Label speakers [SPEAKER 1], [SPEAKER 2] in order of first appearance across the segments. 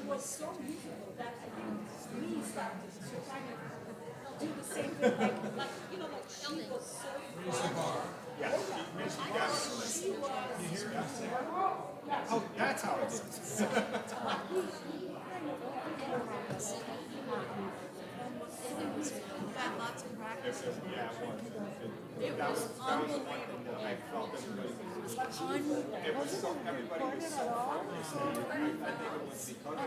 [SPEAKER 1] was so beautiful that I think we started to kind of do the same thing, like she was so
[SPEAKER 2] Oh, that's how it is.
[SPEAKER 1] had lots of practice.
[SPEAKER 2] It was unbelievable. I felt it was so, everybody was so focused. I think it was because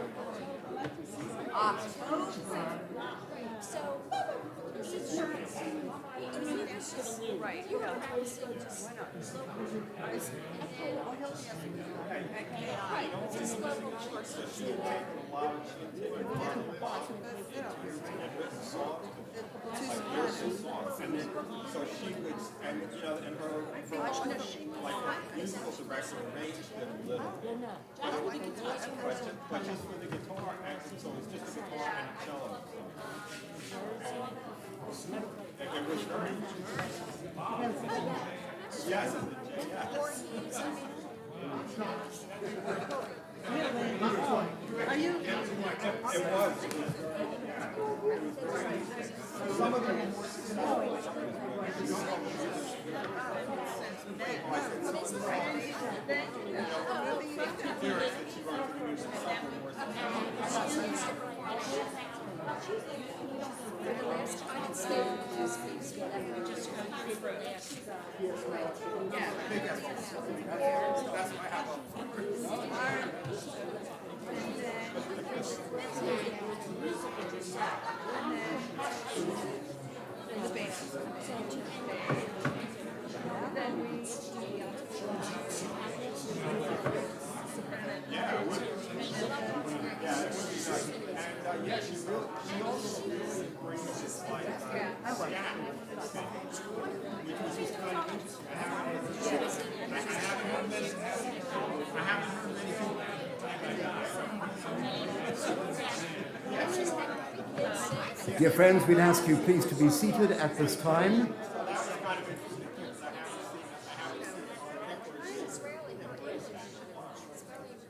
[SPEAKER 1] So
[SPEAKER 3] Right.
[SPEAKER 1] you don't have to say just
[SPEAKER 2] I know this is a course that she had taken a lot of, and written songs, like verses songs, and then so she would, and and her musical director arranged them a little, but just for the guitar, and so it's just a guitar and a cello. It was very yes,
[SPEAKER 3] Are you?
[SPEAKER 2] it was. Some of them were more
[SPEAKER 4] Dear friends, we'd ask you please to be seated at this time.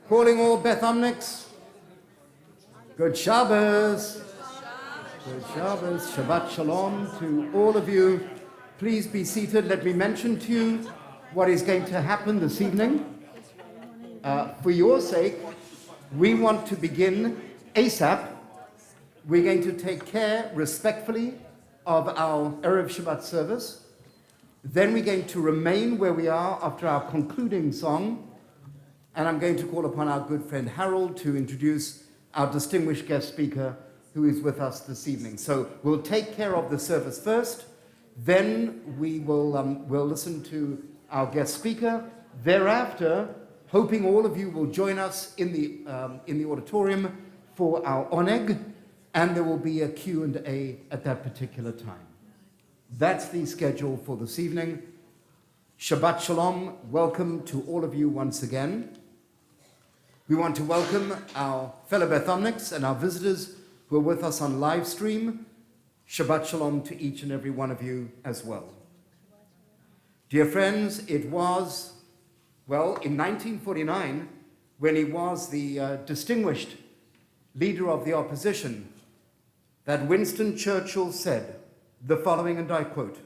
[SPEAKER 4] Calling all Bethomnics. Good Shabbos. Good Shabbos. Shabbat Shalom to all of you. Please be seated. Let me mention to you what is going to happen this evening. For your sake, we want to begin ASAP. We're going to take care respectfully of our Erev Shabbat service. Then we're going to remain where we are after our concluding song. And I'm going to call upon our good friend Harold to introduce our distinguished guest speaker who is with us this evening. So we'll take care of the service first. Then we will we'll listen to our guest speaker. Thereafter, hoping all of you will join us in the auditorium for our oneg. And there will be a Q&A at that particular time. That's the schedule for this evening. Shabbat Shalom. Welcome to all of you once again. We want to welcome our fellow Bethomnics and our visitors who are with us on live stream. Shabbat Shalom to each and every one of you as well. Dear friends, it was, well, in 1949, when he was the distinguished leader of the opposition, that Winston Churchill said the following, and I quote,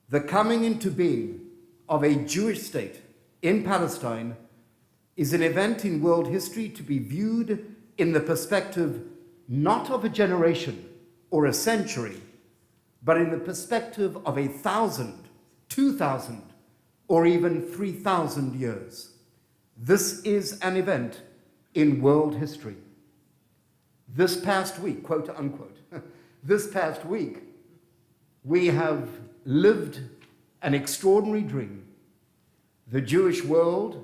[SPEAKER 4] "The coming into being of a Jewish state in Palestine is an event in world history to be viewed in the perspective not of a generation or a century, but in the perspective of 1,000, 2,000, or even 3,000 years. This is an event in world history." This past week, quote unquote, this past week, we have lived an extraordinary dream. The Jewish world,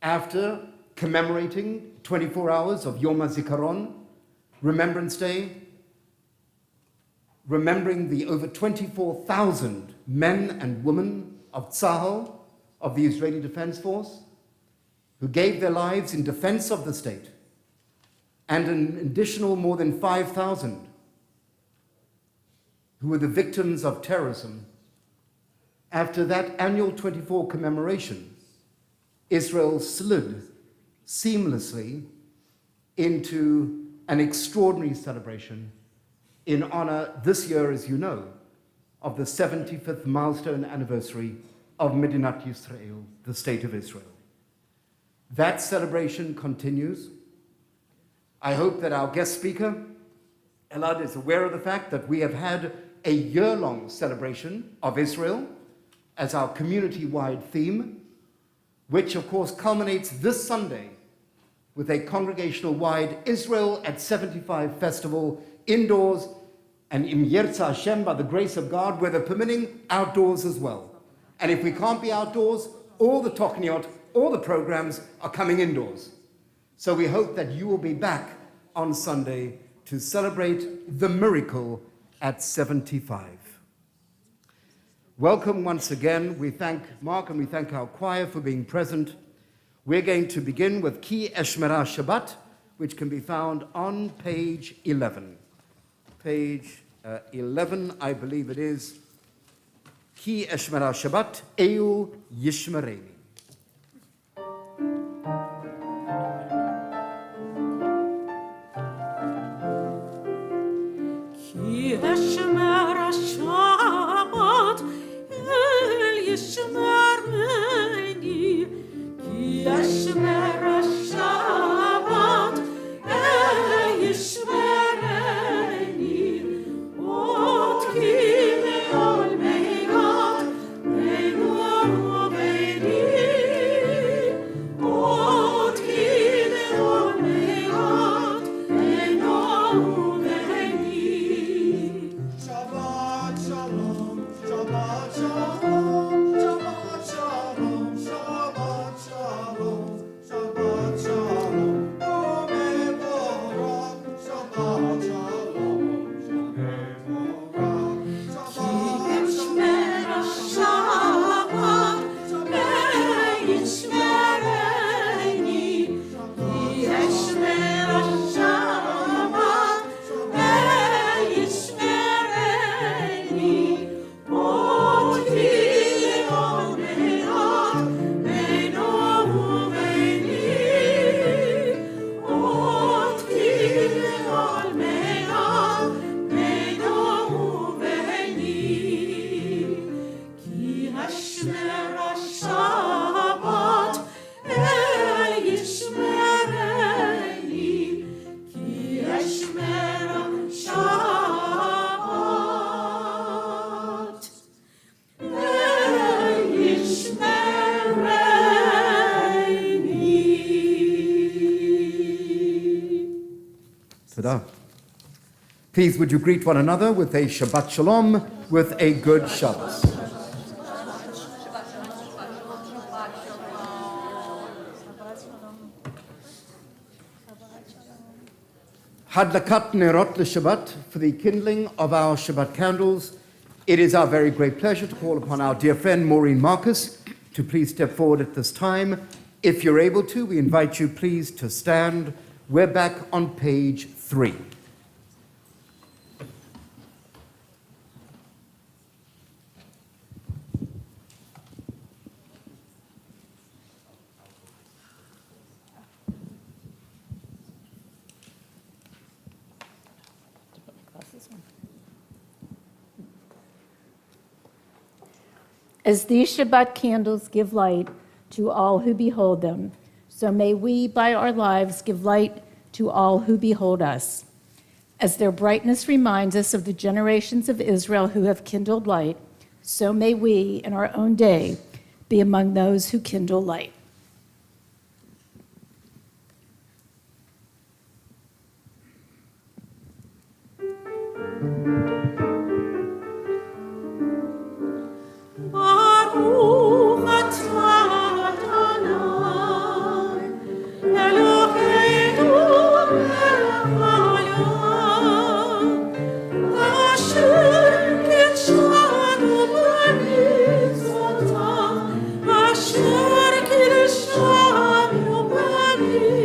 [SPEAKER 4] after commemorating 24 hours of Yom HaZikaron, Remembrance Day, remembering the over 24,000 men and women of Tzahal, of the Israeli Defense Force, who gave their lives in defense of the state, and an additional more than 5,000 who were the victims of terrorism. After that annual 24 commemoration, Israel slid seamlessly into an extraordinary celebration in honor this year, as you know, of the 75th milestone anniversary of Medinat Yisrael, the State of Israel. That celebration continues. I hope that our guest speaker, Elad, is aware of the fact that we have had a year-long celebration of Israel as our community-wide theme, which of course culminates this Sunday with a congregational-wide Israel at 75 festival indoors and in Yirtzeh Hashem, by the grace of God, weather permitting, outdoors as well. And if we can't be outdoors, all the Tokniot, all the programs are coming indoors. So we hope that you will be back on Sunday to celebrate the miracle at 75. Welcome once again. We thank Mark and we thank our choir for being present. We're going to begin with Ki Eshmerah Shabbat, which can be found on page 11. Page 11, I believe it is. Ki Eshmerah Shabbat, Eil Yishmereni.
[SPEAKER 1] Ki Eshmerah Shabbat, Eil Yishmereni. Ki Eshmerah Shabbat, Eil Yishmereni. Ot ki me'ol me'at, me'nu ve'ni. Ot ki me'ol me'at, me'nu ve'ni.
[SPEAKER 2] Shabbat shalom, Shabbat shalom, Shabbat shalom, Shabbat shalom, Shabbat shalom, Umevorach, Shabbat shalom, Umevorach, Shabbat
[SPEAKER 1] Eshmerah Shabbat, Eil Yishmereni. Ki Eshmerah Shabbat, Eil Yishmereni. Ot ki me'ol me'at, me'nu ve'ni. Ot ki me'ol me'at, me'nu ve'ni. Ki Eshmerah Shabbat, Eil Yishmereni. Ki Eshmerah Shabbat, Eil Yishmereni.
[SPEAKER 4] Ta-da. Please, would you greet one another with a Shabbat Shalom, with a good Shabbos. Hadlakat Nerot Shabbat, for the kindling of our Shabbat candles. It is our very great pleasure to call upon our dear friend Maureen Marcus to please step forward at this time. If you're able to, we invite you please to stand. We're back on page 3.
[SPEAKER 5] As these Shabbat candles give light to all who behold them, so may we, by our lives, give light to all who behold us. As their brightness reminds us of the generations of Israel who have kindled light, so may we, in our own day, be among those who kindle light.
[SPEAKER 1] Baruch atah Adonai, Eloheinu melech haolam, asher kidshanu b'mitzvotav, asher kidshanu b'mitzvotav,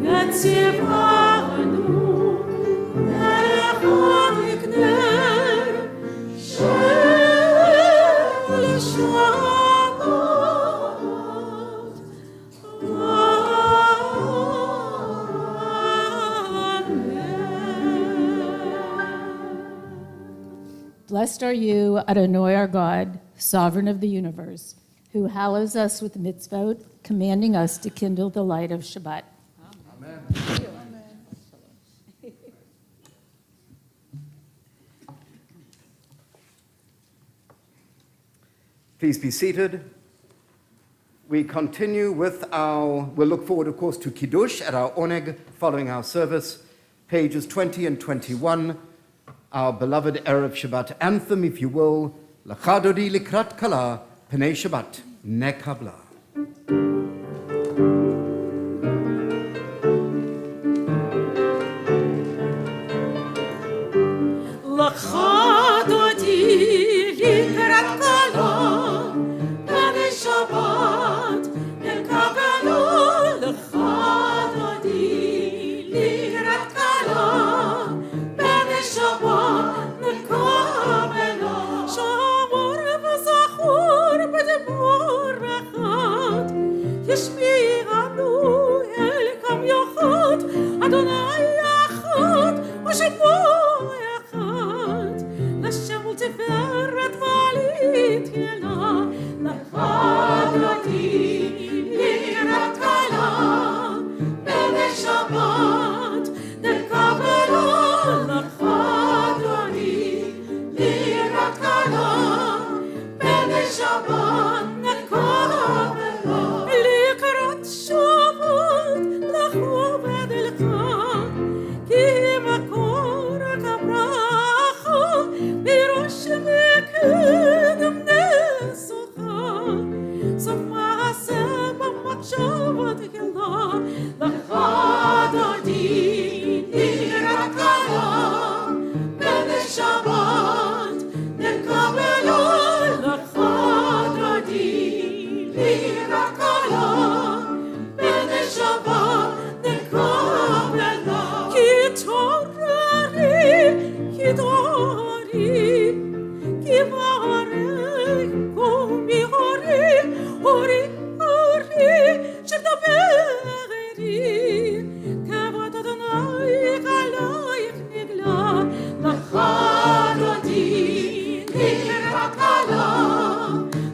[SPEAKER 1] v'tzivanu melech ha'mikneh, shel Shabbat.
[SPEAKER 5] Blessed are you, Adonai our God, sovereign of the universe, who hallows us with mitzvot, commanding us to kindle the light of Shabbat.
[SPEAKER 4] Amen. Please be seated. We continue with we'll look forward, of course, to Kiddush at our Oneg following our service, pages 20 and 21, our beloved Erev Shabbat anthem, if you will, L'cha dodi likrat kala, Pnei Shabbat, nekabla.
[SPEAKER 1] L'cha dodi likrat kala, Pnei Shabbat, nekabla. L'cha dodi likrat kala, Pnei Shabbat, nekabla. Shamor v'zachor b'debor echad, yishmi'anu el kam yochad, Adonai echad, u'shemo echad. L'Hashem u'tiferet v'alitila, l'cha dodi likrat kala, Pnei Shabbat, nekabla. L'cha dodi likrat kala, Pnei Shabbat, nekabla. Likrat Shabbat, l'chuved l'cha, ki makor kabracha, birosh mekedem nesocha, sof ma'aseh b'machshavat kela, l'cha dodi likrat kala, Pnei Shabbat, nekabla. L'cha dodi likrat kala, Pnei Shabbat, nekabla. Ki dori, ki varei, komi hori, shedaberi, kavod Adonai alayich nigla. L'cha dodi likrat kala,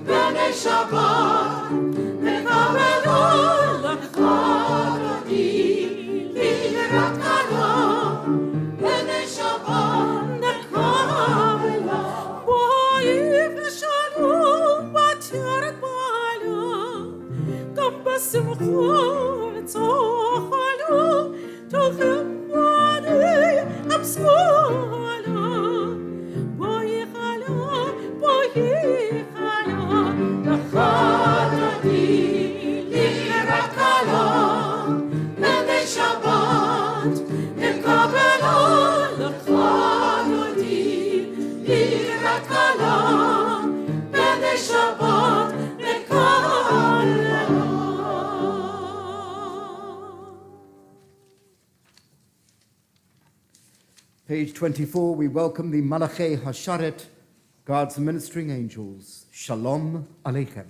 [SPEAKER 1] Pnei Shabbat, nekabla. L'cha dodi likrat kala, Pnei Shabbat, nekabla. Boi v'shalom b'tirat ba'ala, gam b'simcha tzochala, tochem b'anei amsala. Boi chala, l'cha dodi likrat kala, Pnei Shabbat, nekabla. L'cha dodi likrat kala, Pnei Shabbat, nekabla.
[SPEAKER 4] Page 24, we welcome the Malachei Hasharet, God's ministering angels. Shalom Aleichem.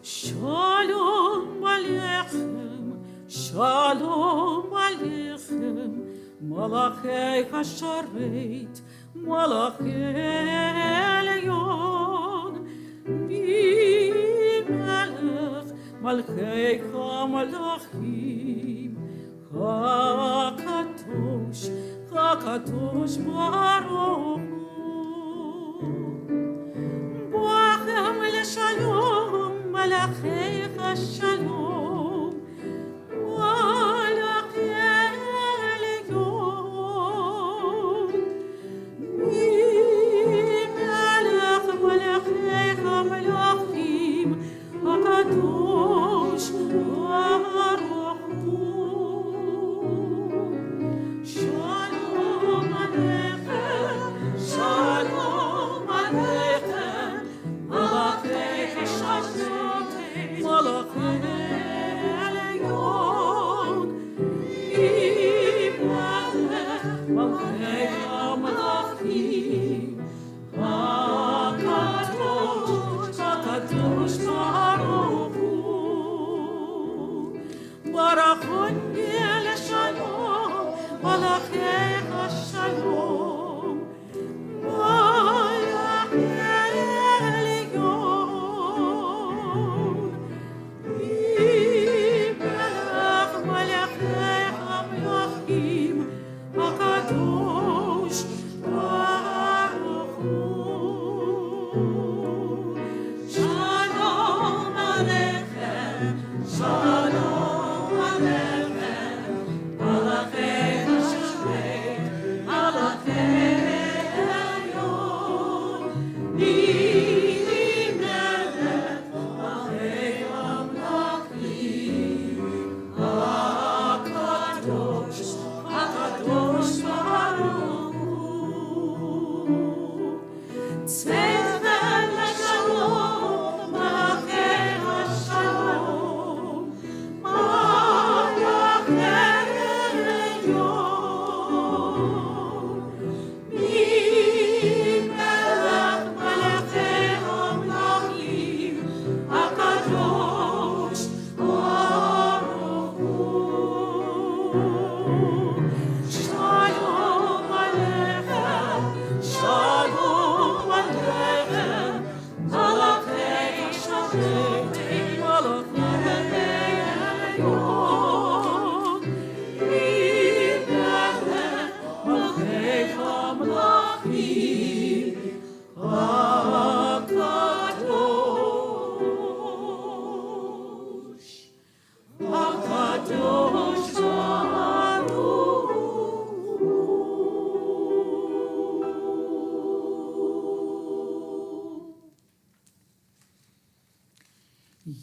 [SPEAKER 1] Shalom Aleichem, Shalom Aleichem, Malachei Hasharet, Malachei Elyon, Bimelech, Malchei HaMalachim, HaKadosh, HaKadosh Baruch Hu. Boachem leShalom, Malachei HaShalom, Malachei Elyon, Bimelech, Malachei HaMalachim, HaKadosh Baruch Hu. Shalom Aleichem, Shalom Aleichem, Malachei Hasharet, Malachei ונגיע לשלום, מלאכי השלום. מלאכי עליון, מלך מלאכי המלכים, הקדוש ברוך הוא. שלום עליכם, שלום עליכם, מלאכי השמיים, מלאכי עליון, מי מלך מלאכי המלכים, הקדוש, הקדוש ברוך הוא. צבא לשלום, מלאכי השלום, מלאכי עליון, מי מלך מלאכי המלכים, הקדוש ברוך הוא. שלום עליכם, שלום עליכם, מלאכי השמיים, מלאכי עליון, מי מלך מלאכי המלכים, הקדוש, הקדוש ברוך הוא.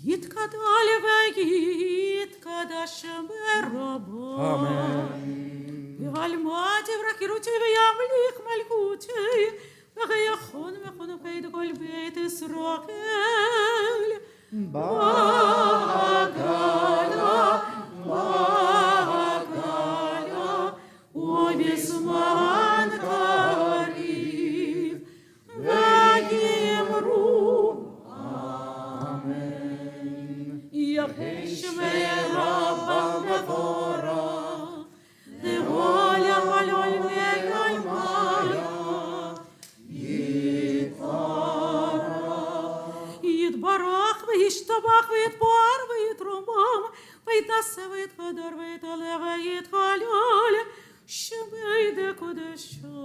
[SPEAKER 1] יתגדל ויתקדש ברבו. יעלמד יברכירותי וימליך מלכותי, ויכון מכונכי כל בית ישראל. בהגדה, בהגדה, ובזמן קריב, ויאמרו יהי שמי רבם מבורך, לעולם עולם ועלמיה, יתברך וישתבח ויתפאר ויתרומם, ויתנשא ויתהדר ויתעלה ויתהלל, שמי דקודשו.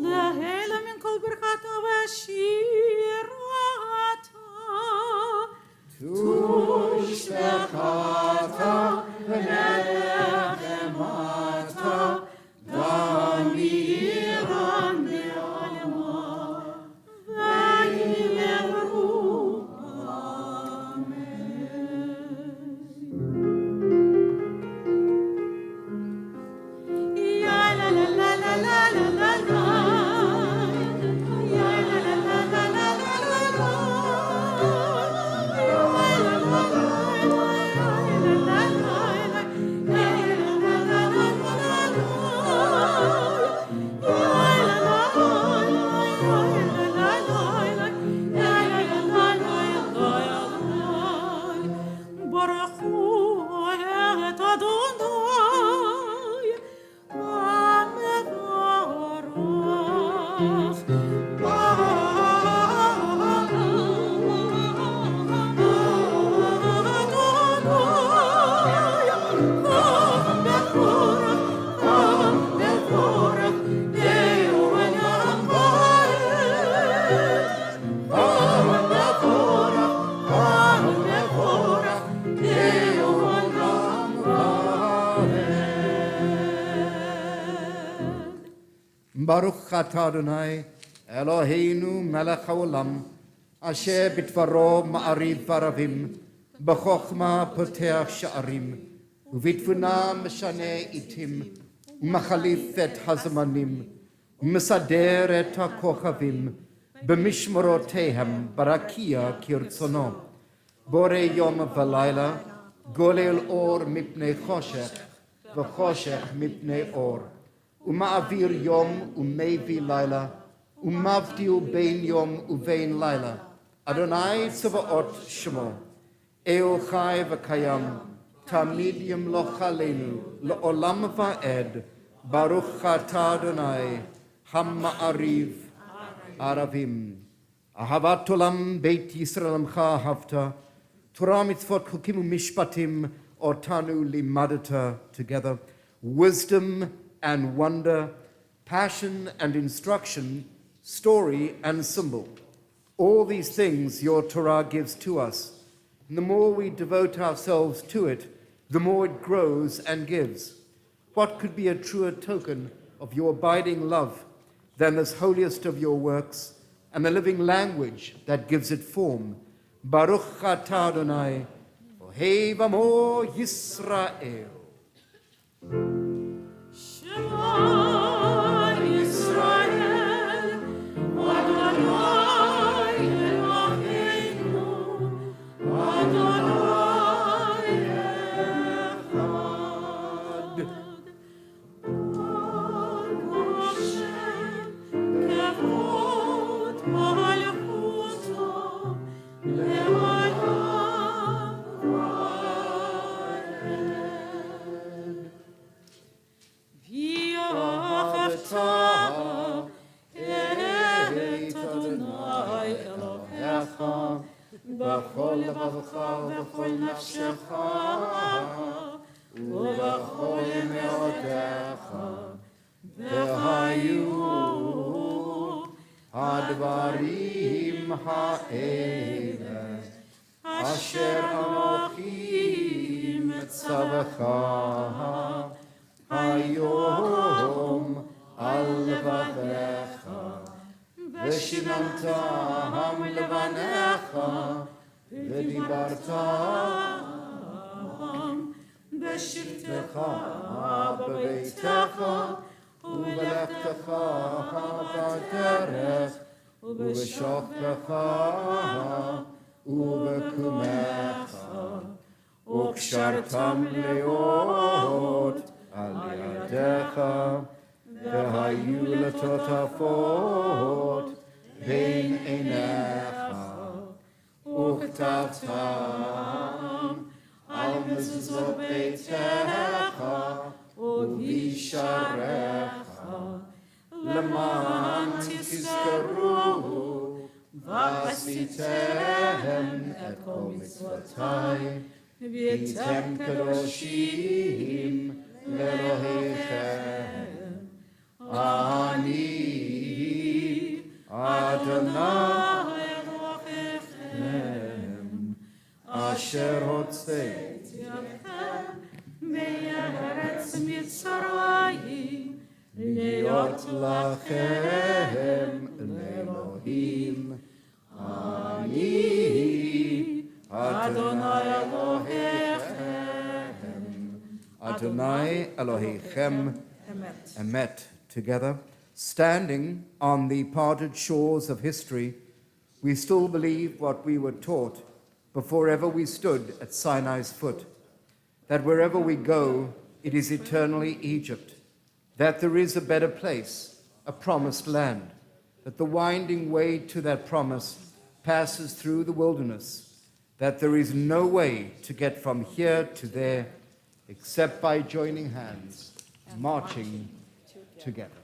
[SPEAKER 1] להילה מן כל ברכתה ושירתה, תושבחתה ונחמתה, דמירן בעלמה, ויאמרו אמן. יה לה לה לה לה לה לה לה, יה לה לה לה לה לה לה לה,
[SPEAKER 4] ברוך אתה אדוני אלוהינו מלך העולם, אשר בדברו מעריב ערבים, בחוכמה פותח שערים, ובתבונה משנה עתים, ומחליף את הזמנים, ומסדר את הכוכבים, במשמרותיהם ברקיע כרצונו. בורא יום ולילה, גולל אור מפני חושך, וחושך מפני אור. ומעביר יום ומביא לילה, ומבדיל בין יום ובין לילה. אדוני צבאות שמו, אהו חי וקיים, תמיד ימלוך עלינו, לעולם ועד, ברוך אתה אדוני, המעריב ערבים. אהבת עולם בית ישראל עמך אהבת, תורה מצוות חוקים ומשפטים אותנו לימדת together. Wisdom and wonder, passion and instruction, story and symbol. All these things your Torah gives to us. And the more we devote ourselves to it, the more it grows and gives. What could be a truer token of your abiding love than this holiest of your works and the living language that gives it form? Baruch atah Adonai, Ohev Amo Yisrael.
[SPEAKER 1] Shema Yisrael, Adonai Eloheinu, Adonai Echad. Baruch Hashem, Kevod Malchuto, Le'olam va'ed. V'ahavta et Adonai Elohecha b'chol levavecha v'chol nafshecha u'b'chol me'odecha v'hayu hadvarim ha'ele asher anochi metzavecha Hayom al levavecha v'shinantam levanecha v'dibartam b'shivtecha b'beitecha u'b'lechtecha b'derech u'b'shoftecha u'b'kumecha u'kshartam leot על ידיך, והיו לטוטפות בין עיניך, וכתבתם על מזוזות ביתך ובשעריך, למען תזכרו ועשיתם את כל מצוותי, והייתם קדושים לאלוהיכם. אני אדוני אלוהיכם, אשר הוצאתי אתכם מארץ מצרים, להיות לכם לאלוהים. אני אדוני אלוהיכם. Adonai Elohechem, Emet, together, standing on the parted shores of history, we still believe what we were taught before ever we stood at Sinai's foot, that wherever we go, it is eternally Egypt, that there is a better place, a promised land, that the winding way to that promise passes through the wilderness, that there is no way to get from here to there except by joining hands, marching together.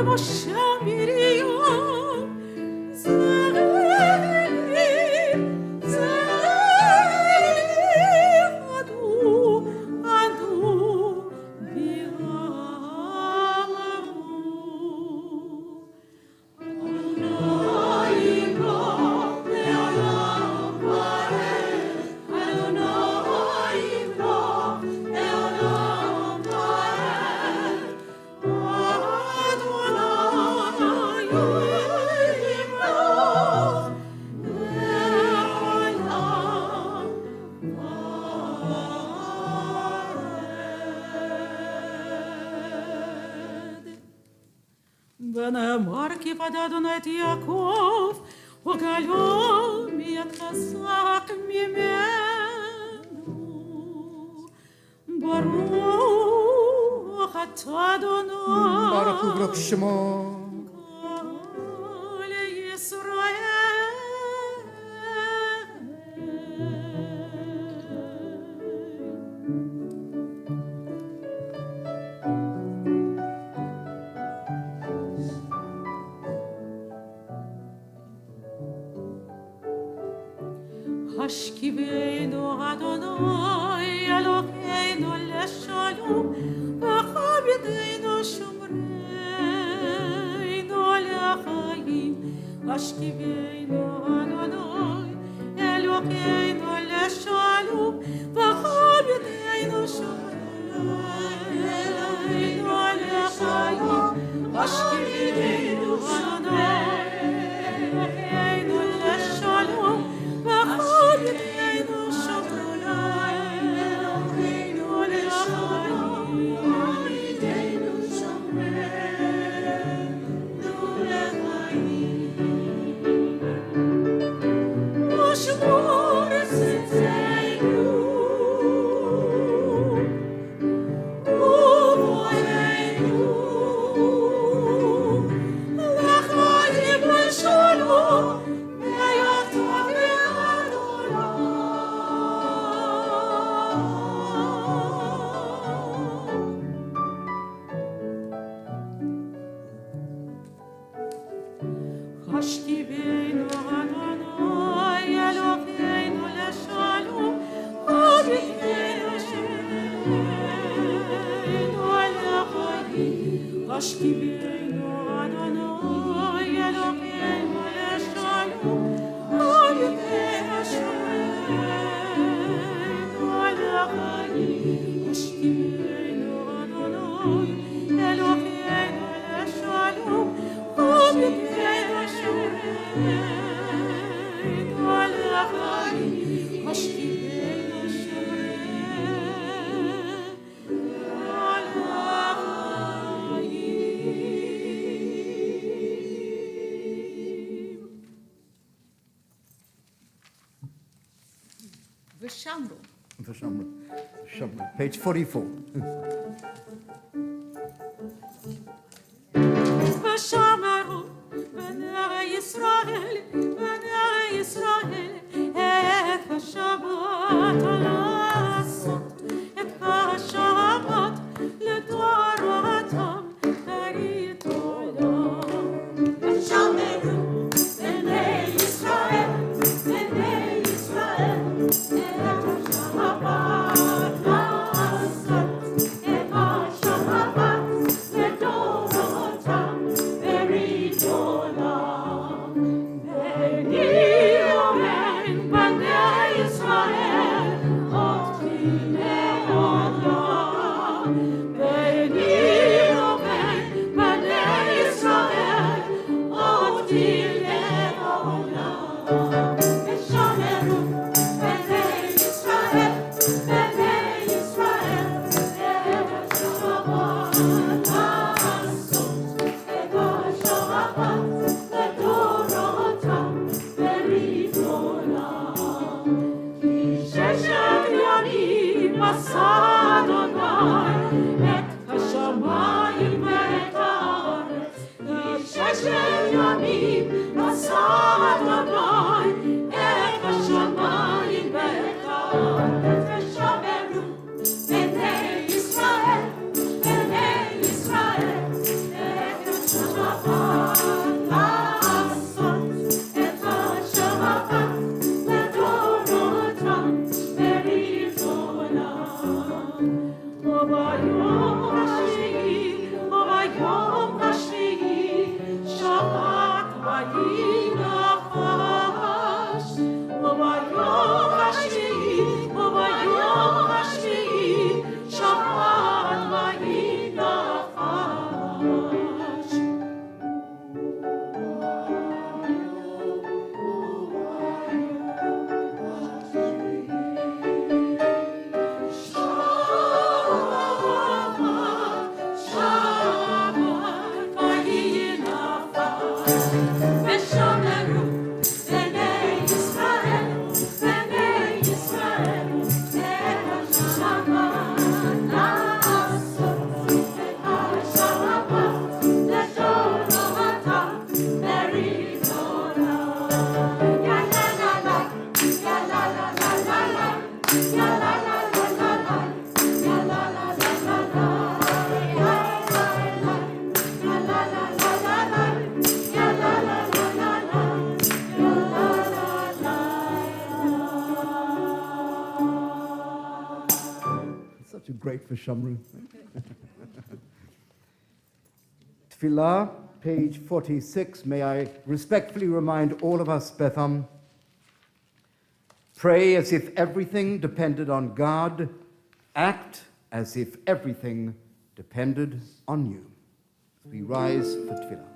[SPEAKER 1] Oh
[SPEAKER 2] יחד אדוני את יעקב, וגלו מיד חזק ממנו. ברוך אתה אדוני,
[SPEAKER 1] Baruch Hu Baruch Shemo.
[SPEAKER 2] כל ישראל. השכיבנו אדוני אלוהינו לשלום, וכבדנו שומרנו לחיים. השכיבנו אדוני אלוהינו לשלום, וכבדנו שומרנו לחיים. השכיבנו אדוני אלוהינו לשלום, השכיבנו אדוני אלוהינו לשלום, ובדנו שומרנו לחיים. השכיבנו אדוני אלוהינו לשלום, ובדנו שומרנו לחיים. השכיבנו אדוני אלוהינו לשלום, ובדנו שומרנו לחיים. השכיבנו שומרנו לחיים. ושמרו.
[SPEAKER 1] Page 44.
[SPEAKER 2] ושמרו בני ישראל, בני ישראל, את השבת לעשות, את השבת לדורותם ברית עולם. ושמרו בני ישראל, בני ישראל, את השבת לעשות, את השבת לדורותם ברית עולם. בני ובין בני ישראל, עוד כי לעולם. בני ובין בני ישראל, עוד כי לעולם. ושמרו בני ישראל, בני ישראל, את השבת לעשות, את השבת לדורותם ברית עולם. כי ששת ימים עשה אדוני את השמיים ואת הארץ. כי ששת ימים עשה אדוני את השמיים ואת הארץ. ושמרו בני ישראל, בני ישראל, את השבת לעשות, את השבת לדורותם ברית עולם. וביום השביעי שבת ויהי נחת.
[SPEAKER 4] Such a great for Shamru. Tefillah, page 46. May I respectfully remind all of us, Betham, pray as if everything depended on God, act as if everything depended on you. We rise for Tefillah.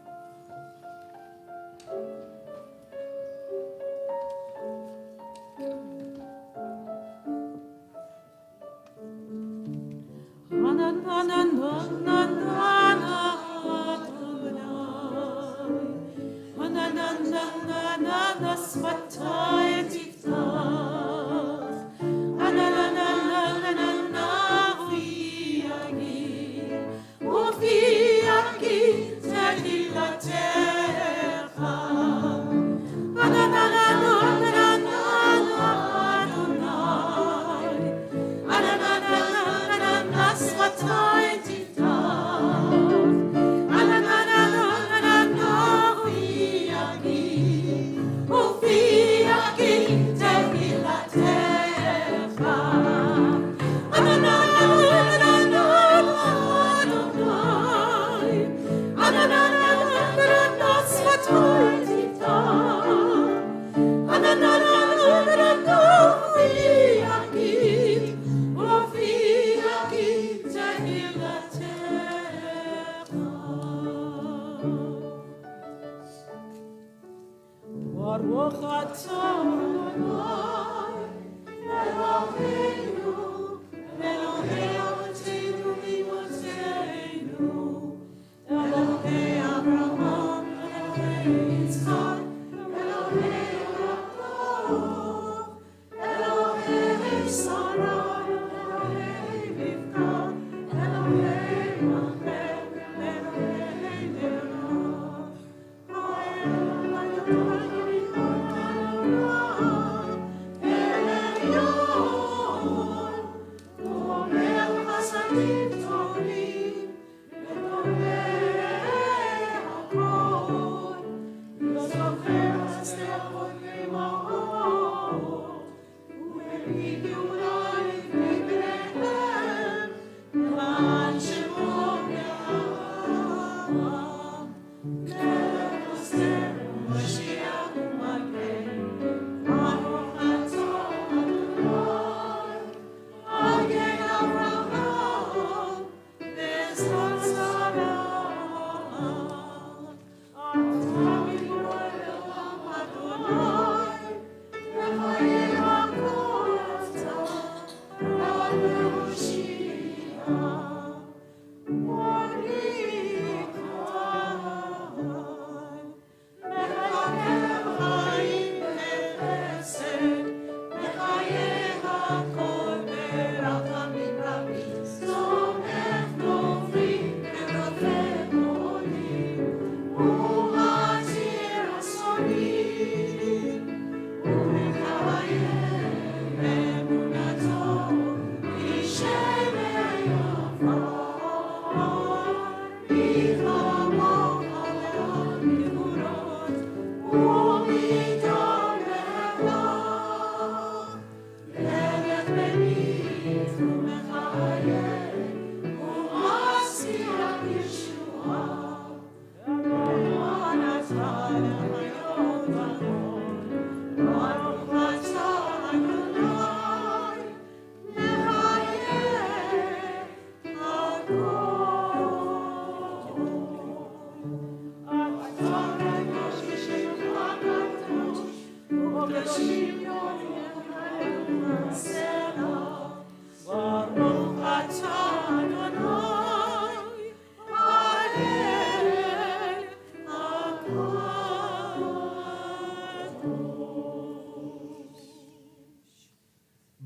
[SPEAKER 2] Oh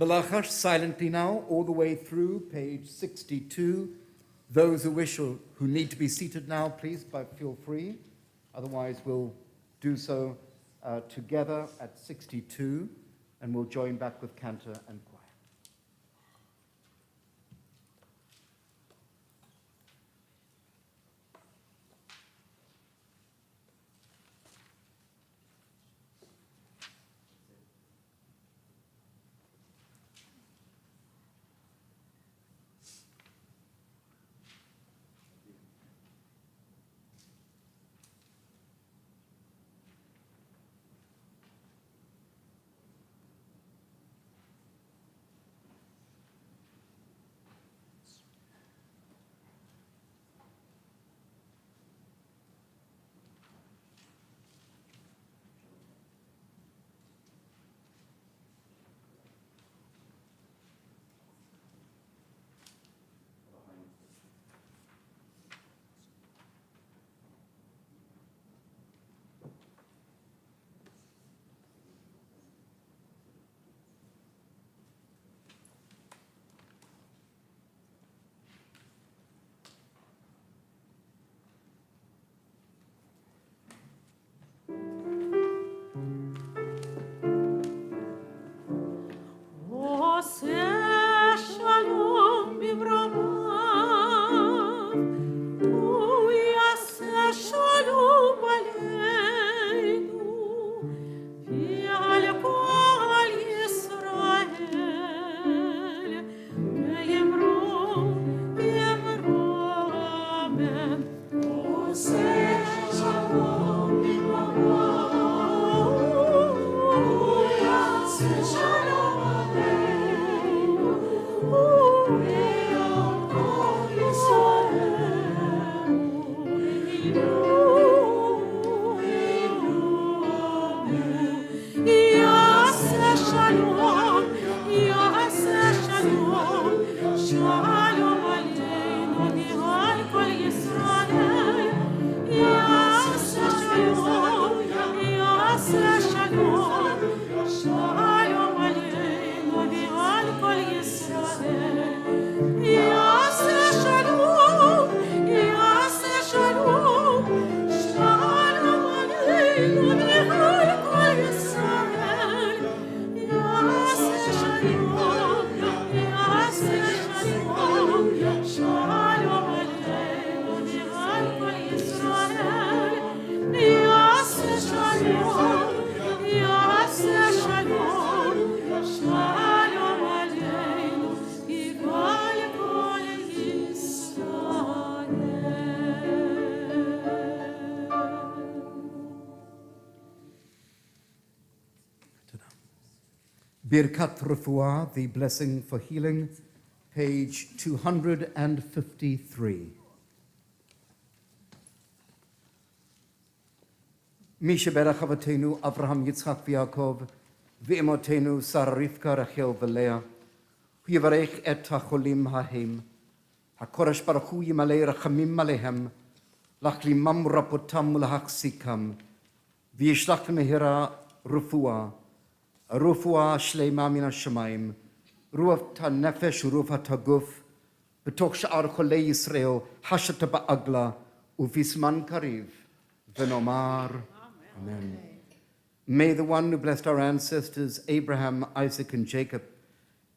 [SPEAKER 1] Balachash silently now, all the way through page 62. Those who wish or who need to be seated now, please, but feel free. Otherwise, we'll do so together at 62, and we'll join back with cantor and choir. Birkat Refuah, the blessing for healing, page 253. Misha Berach Avatenu, Abraham, Yitzchak, Yaakov, Ve'emotenu, Sarah, Rivka, Rachel, Velea, Huyavarech et HaCholim Hahem, HaKoresh Baruch Hu Yimalei Rachamim Alehem, Lachlimam Rapotam Ulahachsikam, V'yishlach Mehira Refuah, Refuah Shleima Min HaShamayim, Ruach HaNefesh, Ruach HaGuf, B'toch Sha'ar Cholei Yisrael, Hashat Ba'agla, U'visman Kariv, V'nomar. Amen. May the one who blessed our ancestors, Abraham, Isaac, and Jacob,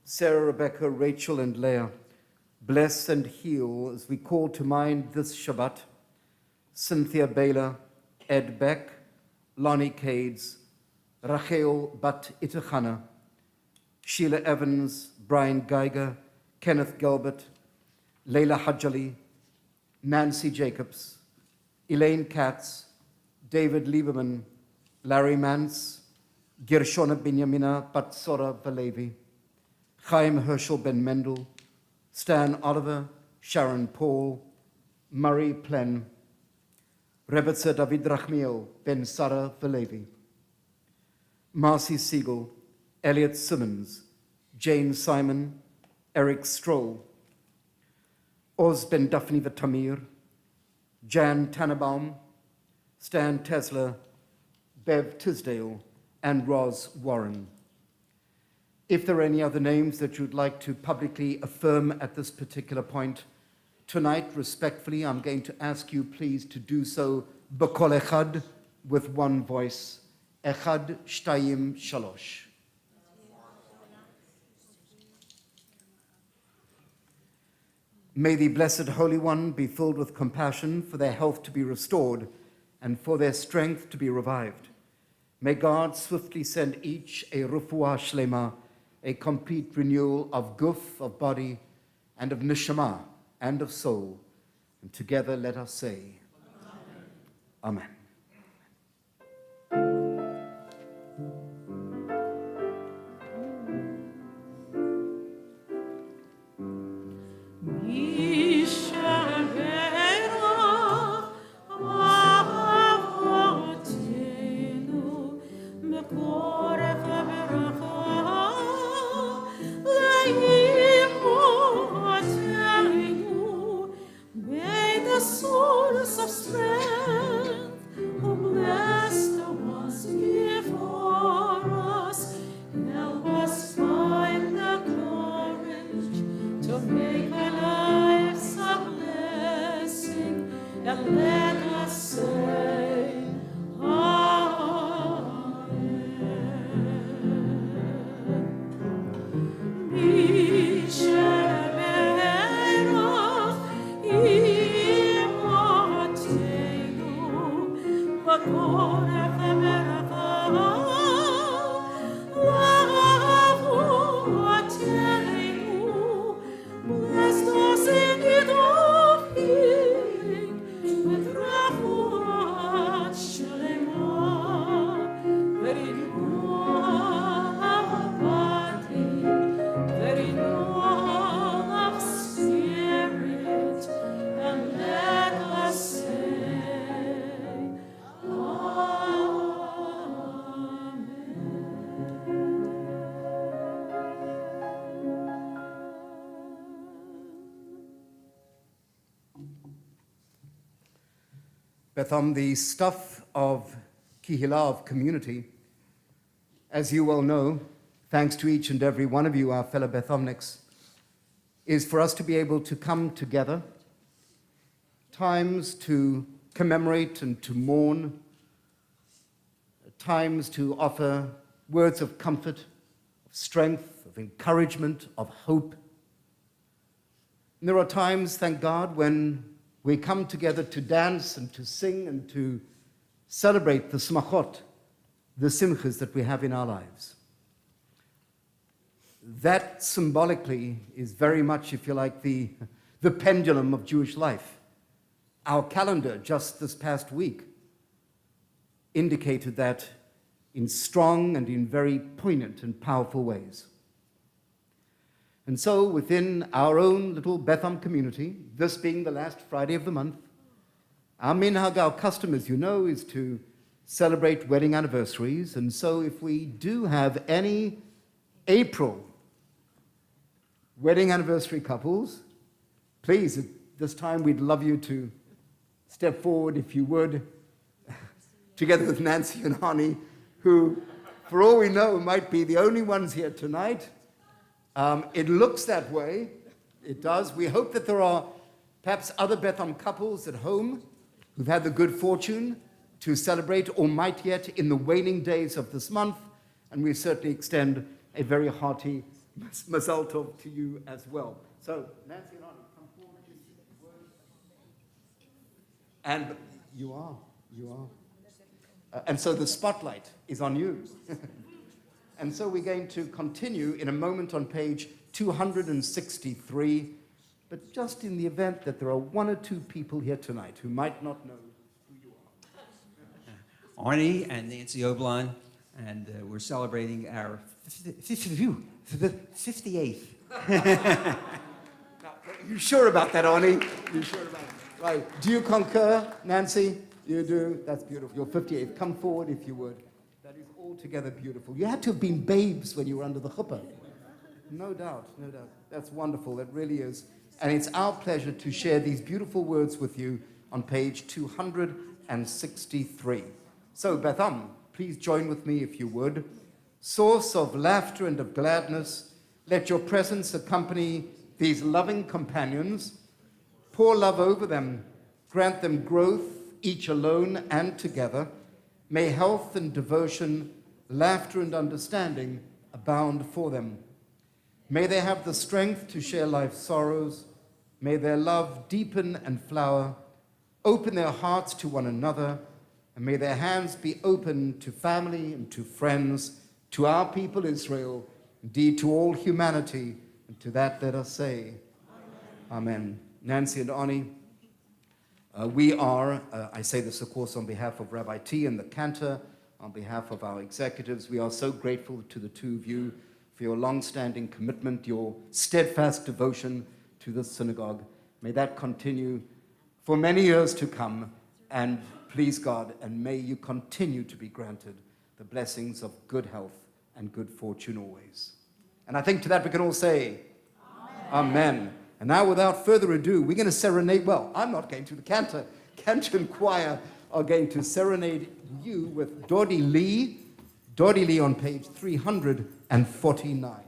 [SPEAKER 1] Sarah, Rebecca, Rachel, and Leah, bless and heal as we call to mind this Shabbat, Cynthia Baylor, Ed Beck, Lonnie Cades, Rachel Bat Itachana, Sheila Evans, Brian Geiger, Kenneth Gilbert, Leila Hajjali, Nancy Jacobs, Elaine Katz, David Lieberman, Larry Mance, Gershona Binyamina Batsora Valevi, Chaim Herschel Ben Mendel, Stan Oliver, Sharon Paul, Murray Plen, Rebetzer David Rachmiel Ben Sarah Valevi, Marcy Siegel, Elliot Simmons, Jane Simon, Eric Stroll, Oz Ben Daphne Vatamir, Jan Tannenbaum, Stan Tesler, Bev Tisdale, and Roz Warren. If there are any other names that you'd like to publicly affirm at this particular point, tonight, respectfully, I'm going to ask you please to do so b'kol echad, with one voice. Echad, shtayim, shalosh. May the Blessed Holy One be filled with compassion for their health to be restored and for their strength to be revived. May God swiftly send each a refuah shlema, a complete renewal of guf, of body, and of neshama, and of soul. And together let us say, Amen. Amen. Betham, the stuff of Kihila, of community, as you well know, thanks to each and every one of you, our fellow Bethamniks, is for us to be able to come together, times to commemorate and to mourn, times to offer words of comfort, of strength, of encouragement, of hope. And there are times, thank God, when we come together to dance and to sing and to celebrate the smachot, the simchas that we have in our lives. That symbolically is very much, if you like, the pendulum of Jewish life. Our calendar just this past week indicated that in strong and in very poignant and powerful ways. And so within our own little Betham community, this being the last Friday of the month, our minhag, our custom, as you know, is to celebrate wedding anniversaries. And so if we do have any April wedding anniversary couples, please, at this time, we'd love you to step forward, if you would, together with Nancy and Hani, who, for all we know, might be the only ones here tonight. It looks that way. It does. We hope that there are perhaps other Betham couples at home who've had the good fortune to celebrate or might yet in the waning days of this month. And we certainly extend a very hearty mazal tov to you as well. So, Nancy and Arnie, come forward. And you are. And so the spotlight is on you. And so we're going to continue in a moment on page 263, but just in the event that there are one or two people here tonight who might not know who you are.
[SPEAKER 6] Arnie and Nancy Oblon, and we're celebrating our 58th.
[SPEAKER 1] Now, you sure about that, Arnie? You sure about it? Right. Do you concur, Nancy? You do? That's beautiful. You're 58th. Come forward if you would. That is altogether beautiful. You had to have been babes when you were under the chuppah. No doubt, no doubt. That's wonderful. It really is. And it's our pleasure to share these beautiful words with you on page 263. So, Betham, please join with me if you would. source of laughter and of gladness, let your presence accompany these loving companions. Pour love over them, grant them growth, each alone and together. May health and devotion, laughter and understanding abound for them. May they have the strength to share life's sorrows. May their love deepen and flower. Open their hearts to one another, and may their hands be open to family and to friends, to our people Israel, indeed to all humanity, and to that let us say, Amen. Nancy and Ani, we are, I say this of course on behalf of Rabbi T and the cantor, on behalf of our executives, we are so grateful to the two of you for your long-standing commitment, your steadfast devotion to the synagogue. May that continue for many years to come, and please God, and may you continue to be granted the blessings of good health and good fortune always. And I think to that we can all say, Amen. And now without further ado, we're going to serenade, well, I'm not going to, the cantor and choir are going to serenade you with Dodi Lee on page 349.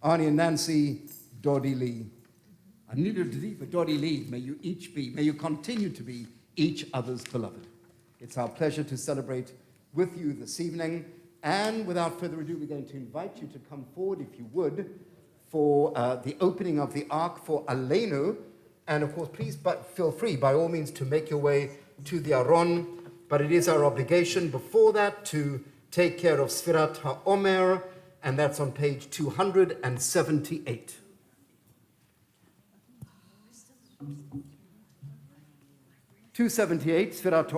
[SPEAKER 1] Arnie and Nancy, Dodi Lee. I needed to leave for Dodi Lee. May you continue to be each other's beloved. It's our pleasure to celebrate with you this evening. And without further ado, we're going to invite you to come forward, if you would, for the opening of the Ark for Aleinu. And of course, please feel free, by all means, to make your way to the Aron. But it is our obligation before that to take care of Sfirat HaOmer, and that's on page 278. Sfirat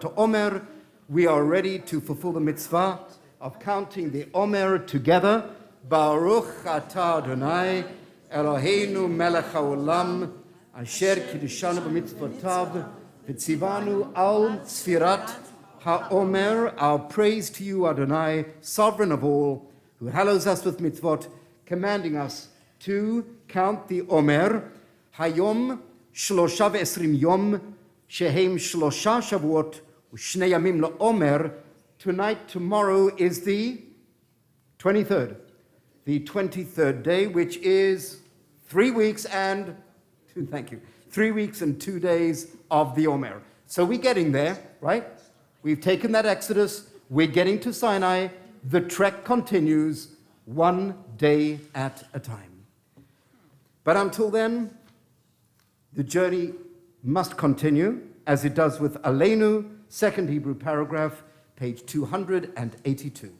[SPEAKER 1] HaOmer. We are ready to fulfill the mitzvah of counting the Omer together. Baruch atah Adonai, Eloheinu melech haolam, asher kiddushanu b'mitzvotav, v'tzivanu al Sfirat HaOmer. Our praise to you, Adonai, sovereign of all, who hallows us with mitzvot, commanding us to count the Omer. Hayom 23 yom, shehem 3 shavuot, u'shnei yamim la'omer. Tonight, tomorrow is the 23rd.
[SPEAKER 4] the 23rd day, which is 3 weeks and 3 weeks and 2 days of the Omer. So we're getting there, right? We've taken that Exodus. We're getting to Sinai. The trek continues 1 day at a time. But until then, the journey must continue, as it does with Aleinu, second Hebrew paragraph, page 282.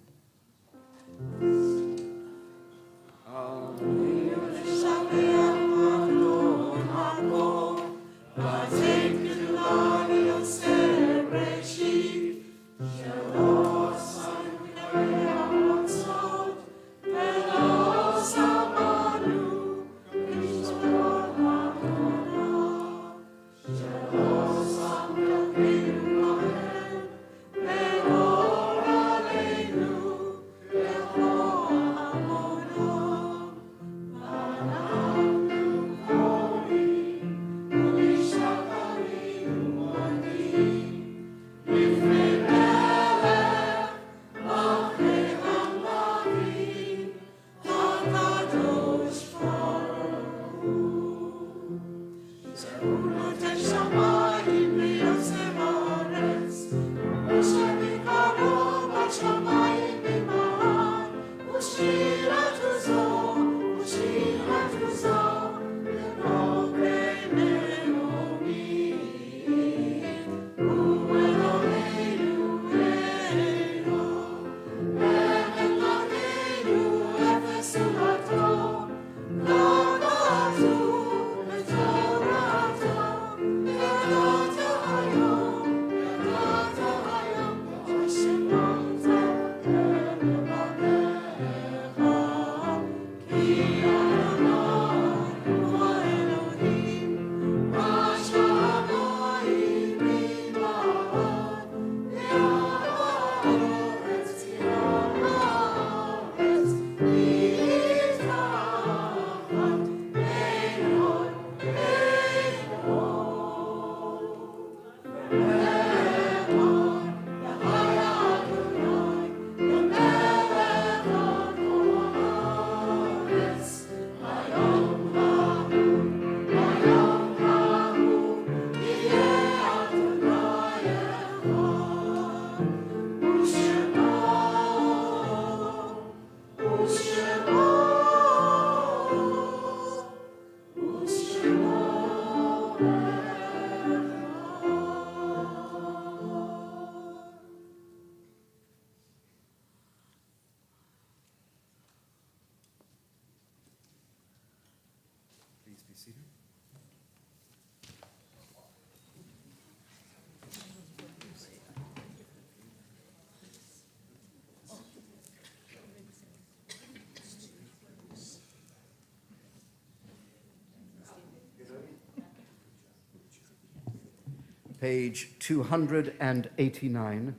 [SPEAKER 4] Page 289.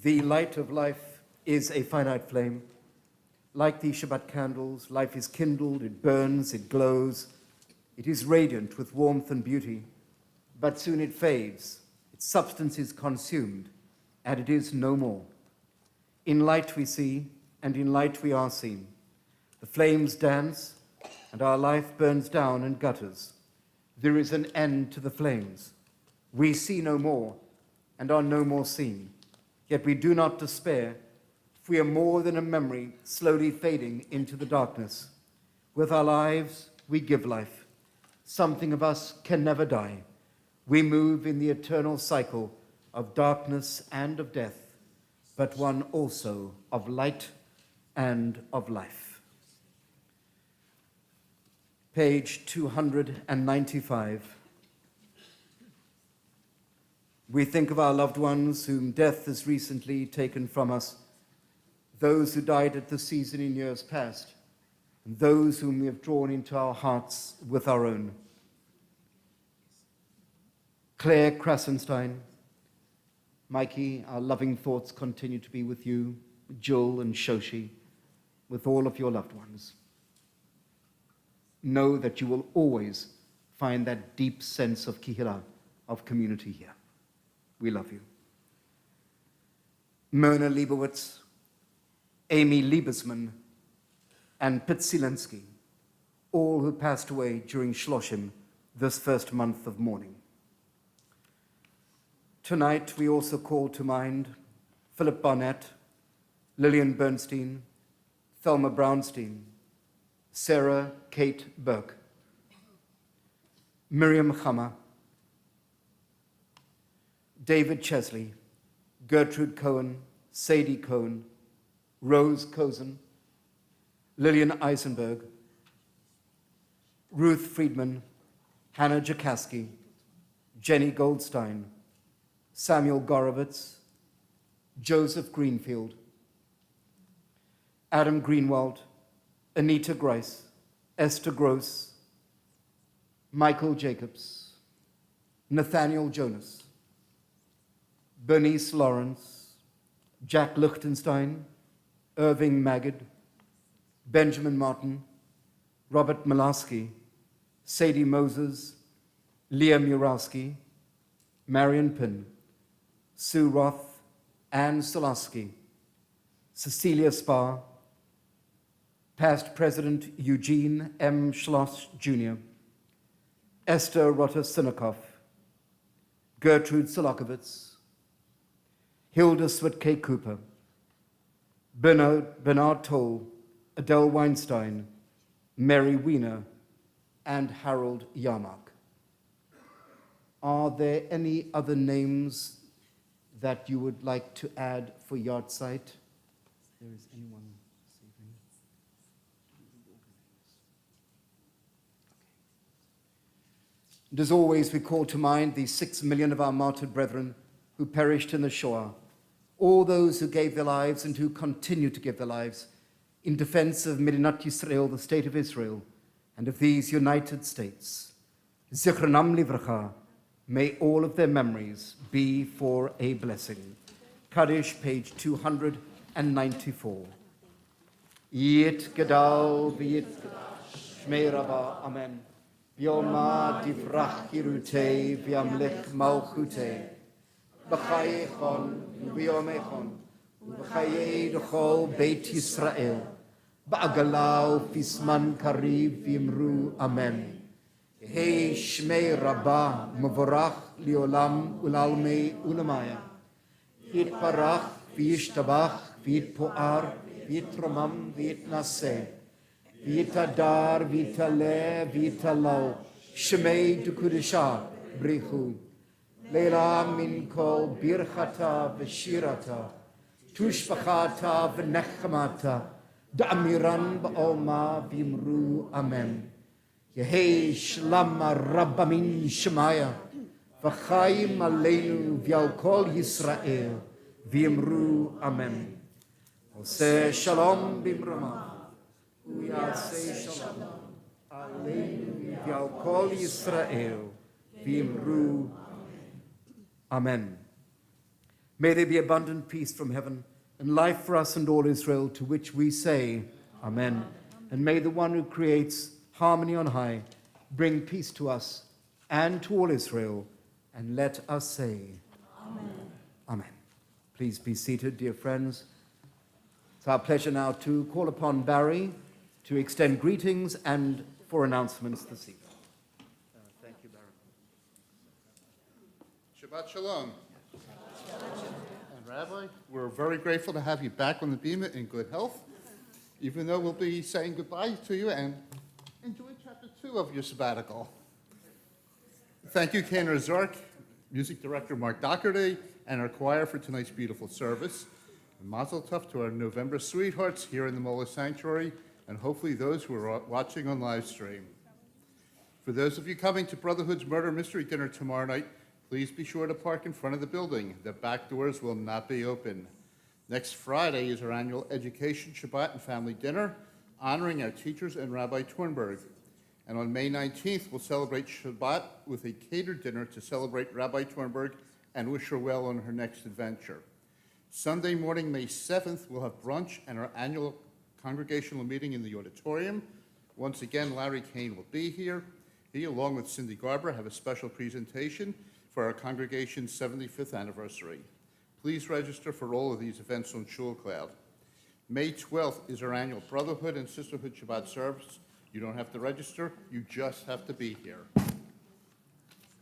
[SPEAKER 4] The light of life is a finite flame. Like the Shabbat candles, life is kindled, it burns, it glows. It is radiant with warmth and beauty, but soon it fades, its substance is consumed, and it is no more. In light we see, and in light we are seen. The flames dance, and our life burns down and gutters. There is an end to the flames. We see no more, and are no more seen. Yet we do not despair, for we are more than a memory slowly fading into the darkness. With our lives, we give life. Something of us can never die. We move in the eternal cycle of darkness and of death, but one also of light and of life. Page 295. We think of our loved ones whom death has recently taken from us, those who died at the season in years past, and those whom we have drawn into our hearts with our own. Claire Krasenstein, Mikey, our loving thoughts continue to be with you, Joel and Shoshi, with all of your loved ones. Know that you will always find that deep sense of kihila, of community here. We love you. Myrna Leibowitz,
[SPEAKER 1] Amy Liebesman, and Pit Zielinski, all who passed away during Shloshim, this first month of mourning. Tonight, we also call to mind Philip Barnett, Lillian Bernstein, Thelma Brownstein, Sarah Kate Burke, Miriam Chama, David Chesley, Gertrude Cohen, Sadie Cohen, Rose Cozen, Lillian Eisenberg, Ruth Friedman, Hannah Jakaski, Jenny Goldstein, Samuel Gorovitz, Joseph Greenfield, Adam Greenwald, Anita Grice, Esther Gross, Michael Jacobs, Nathaniel Jonas, Bernice Lawrence, Jack Lichtenstein, Irving Magid, Benjamin Martin, Robert Malasky, Sadie Moses, Leah Murawski, Marion Pinn, Sue Roth, Anne Solasky, Cecilia Sparr, past President Eugene M. Schloss, Jr., Esther Rotter-Sinikoff, Gertrude Solokovitz, Hilda Switke Cooper, Bernard Toll, Adele Weinstein, Mary Wiener, and Harold Yarmark. Are there any other names that you would like to add for Yahrzeit? There is anyone saving? And as always, we call to mind the 6 million of our martyred brethren who perished in the Shoah, all those who gave their lives and who continue to give their lives in defense of Medinat Yisrael, the state of Israel, and of these United States. Zichronam livracha, may all of their memories be for a blessing. Kaddish, page 294. Yit Gadal v'yit Shmei Rabba, Amen. V'yoma divrach hirutei v'yamlech malchutei. B'chayechon v'yomechon v'chayei d'chol Beit Yisrael. Ba'agalau fisman kariv v'imru Amen. Hey Shmei Rabba Mavorach Liolam Ulalmei Ulamaya. Yitparach v'yishtabach v'yitpo'ar v'yitromam v'yitnaseh. V'yitadar v'yitaleh v'yitalau. Shmei Dukudisha Brichu. Leila min kol birchata v'shirata. Tushpachata v'nechemata. Da'amiran ba'olma v'imru Amen. Yehei shlama rabbamin shemaya, v'chaim aleinu v'yal kol Yisrael, v'yimru Amen. Oseh shalom b'imrama, u'yaseh shalom aleinu v'yal kol Yisrael, v'yimru Amen. May there be abundant peace from heaven and life for us and all Israel, to which we say, Amen. And may the one who creates harmony on high bring peace to us and to all Israel, and let us say, Amen. Amen. Please be seated, dear friends. It's our pleasure now to call upon Barry to extend greetings and for announcements this evening. Thank you, Barry.
[SPEAKER 7] Shabbat Shalom. And Rabbi, we're very grateful to have you back on the Bima in good health, even though we'll be saying goodbye to you and enjoy chapter 2 of your sabbatical. Thank you, Cantor Zark, music director Mark Doherty, and our choir for tonight's beautiful service. And Mazel Tov to our November sweethearts here in the Mola Sanctuary, and hopefully those who are watching on live stream. For those of you coming to Brotherhood's Murder Mystery Dinner tomorrow night, please be sure to park in front of the building. The back doors will not be open. Next Friday is our annual Education, Shabbat, and Family Dinner, honoring our teachers and Rabbi Tornberg. And on May 19th, we'll celebrate Shabbat with a catered dinner to celebrate Rabbi Tornberg and wish her well on her next adventure. Sunday morning, May 7th, we'll have brunch and our annual congregational meeting in the auditorium. Once again, Larry Kane will be here. He, along with Cindy Garber, have a special presentation for our congregation's 75th anniversary. Please register for all of these events on Shul Cloud. May 12th is our annual Brotherhood and Sisterhood Shabbat service. You don't have to register, you just have to be here.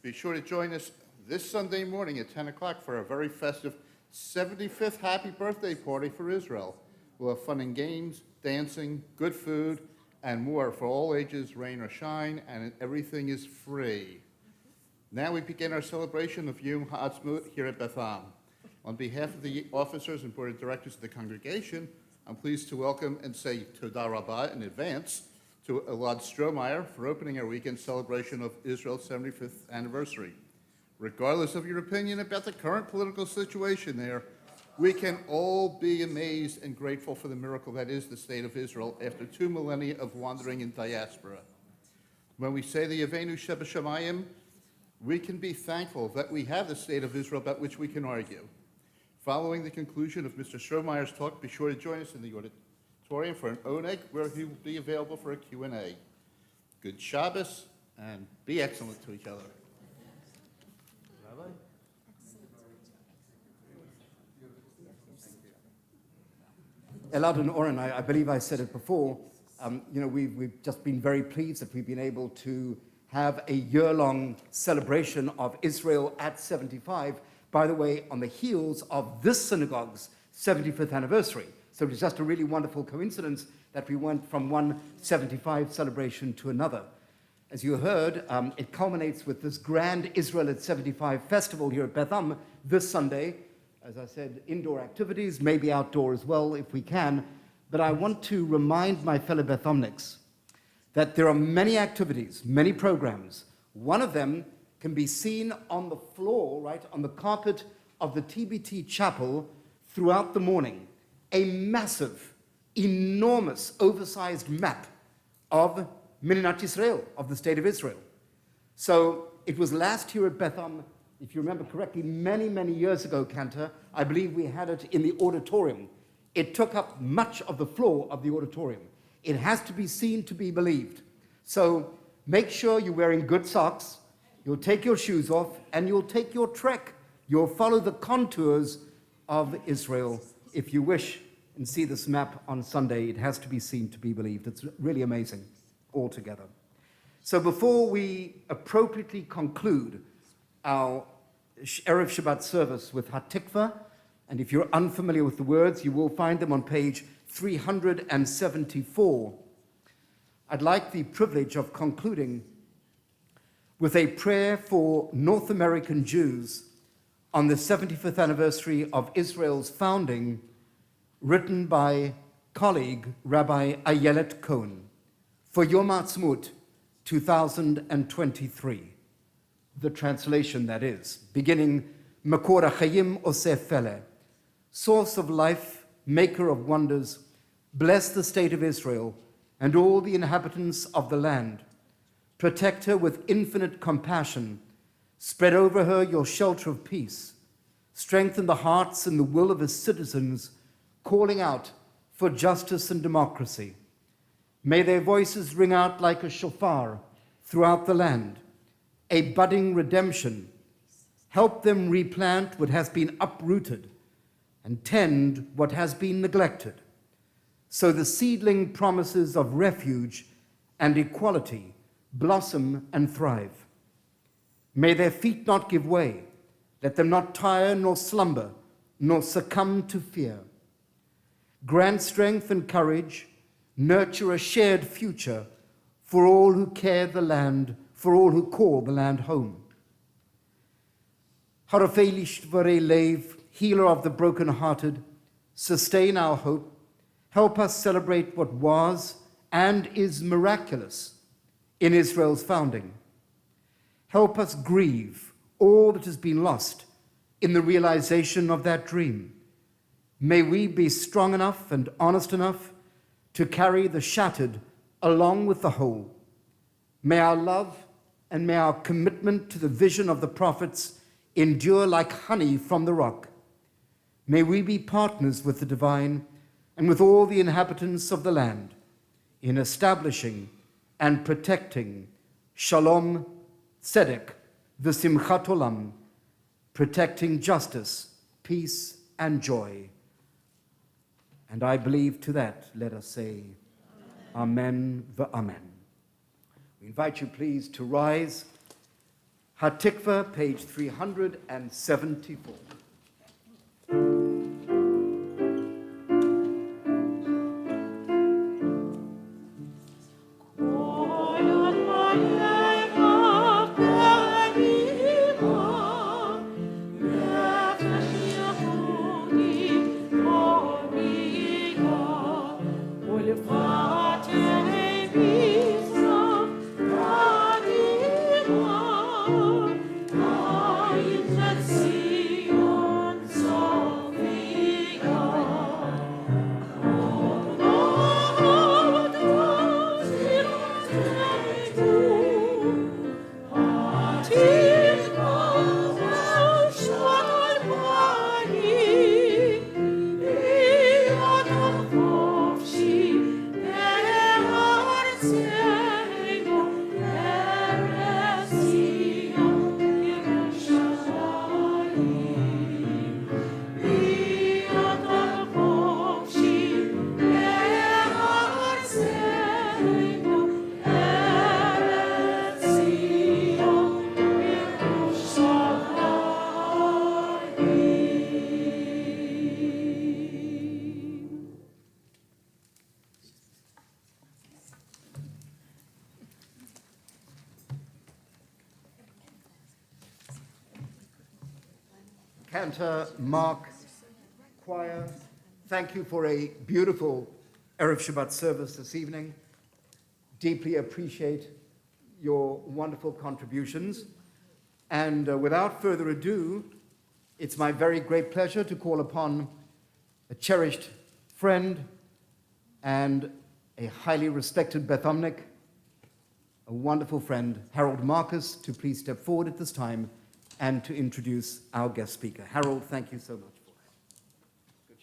[SPEAKER 7] Be sure to join us this Sunday morning at 10 o'clock for a very festive 75th happy birthday party for Israel. We'll have fun and games, dancing, good food, and more for all ages, rain or shine, and everything is free. Now we begin our celebration of Yom Ha'atzmaut here at Beth Am. On behalf of the officers and board of directors of the congregation, I'm pleased to welcome and say Toda Rabbah in advance to Elad Strohmeyer for opening our weekend celebration of Israel's 75th anniversary. Regardless of your opinion about the current political situation there, we can all be amazed and grateful for the miracle that is the state of Israel after 2 millennia of wandering in diaspora. When we say the Avenu Shebashamayim, we can be thankful that we have the state of Israel about which we can argue. Following the conclusion of Mr. Strohmeyer's talk, be sure to join us in the auditorium for an oneg where he will be available for a Q&A. Good Shabbos, and be excellent to each other.
[SPEAKER 1] Elad and Oren, I believe I said it before, we've just been very pleased that we've been able to have a year-long celebration of Israel at 75, by the way, on the heels of this synagogue's 75th anniversary. So it's just a really wonderful coincidence that we went from one 75 celebration to another. As you heard, it culminates with this grand Israel at 75 festival here at Beth Am this Sunday. As I said, indoor activities, maybe outdoor as well if we can. But I want to remind my fellow Beth Amnics that there are many activities, many programs. One of them can be seen on the floor, right, on the carpet of the TBT chapel throughout the morning. A massive, enormous, oversized map of Medinat Israel, of the state of Israel. So it was last year at Beth Am, if you remember correctly, many, many years ago, Cantor, I believe we had it in the auditorium. It took up much of the floor of the auditorium. It has to be seen to be believed. So make sure you're wearing good socks, you'll take your shoes off, and you'll take your trek. You'll follow the contours of Israel. If you wish and see this map on Sunday, it has to be seen to be believed. It's really amazing altogether. So before we appropriately conclude our Erev Shabbat service with Hatikva, and if you're unfamiliar with the words, you will find them on page 374. I'd like the privilege of concluding with a prayer for North American Jews on the 75th anniversary of Israel's founding, written by colleague Rabbi Ayelet Cohen, for Yom Ha'atzmaut 2023. The translation, that is, beginning, Makor HaChayim Oseh Feleh, source of life, maker of wonders, bless the state of Israel and all the inhabitants of the land. Protect her with infinite compassion. Spread over her your shelter of peace. Strengthen the hearts and the will of his citizens, calling out for justice and democracy. May their voices ring out like a shofar throughout the land, a budding redemption. Help them replant what has been uprooted and tend what has been neglected, so the seedling promises of refuge and equality blossom and thrive. May their feet not give way, let them not tire nor slumber, nor succumb to fear. Grant strength and courage, nurture a shared future for all who care the land, for all who call the land home. Harafei lishvarei lev, healer of the brokenhearted, sustain our hope. Help us celebrate what was and is miraculous in Israel's founding. Help us grieve all that has been lost in the realization of that dream. May we be strong enough and honest enough to carry the shattered along with the whole. May our love and may our commitment to the vision of the prophets endure like honey from the rock. May we be partners with the divine and with all the inhabitants of the land in establishing and protecting Shalom, Tzedek, V'simchat Olam, protecting justice, peace, and joy. And I believe to that, let us say, Amen v'Amen. We invite you, please, to rise. Hatikva, page 374. Cantor, Mark, choir, thank you for a beautiful Erev Shabbat service this evening. Deeply appreciate your wonderful contributions. And without further ado, it's my very great pleasure to call upon a cherished friend and a highly respected Bethomnik, a wonderful friend, Harold Marcus, to please step forward at this time and to introduce our guest speaker. Harold, thank you so much for that. Good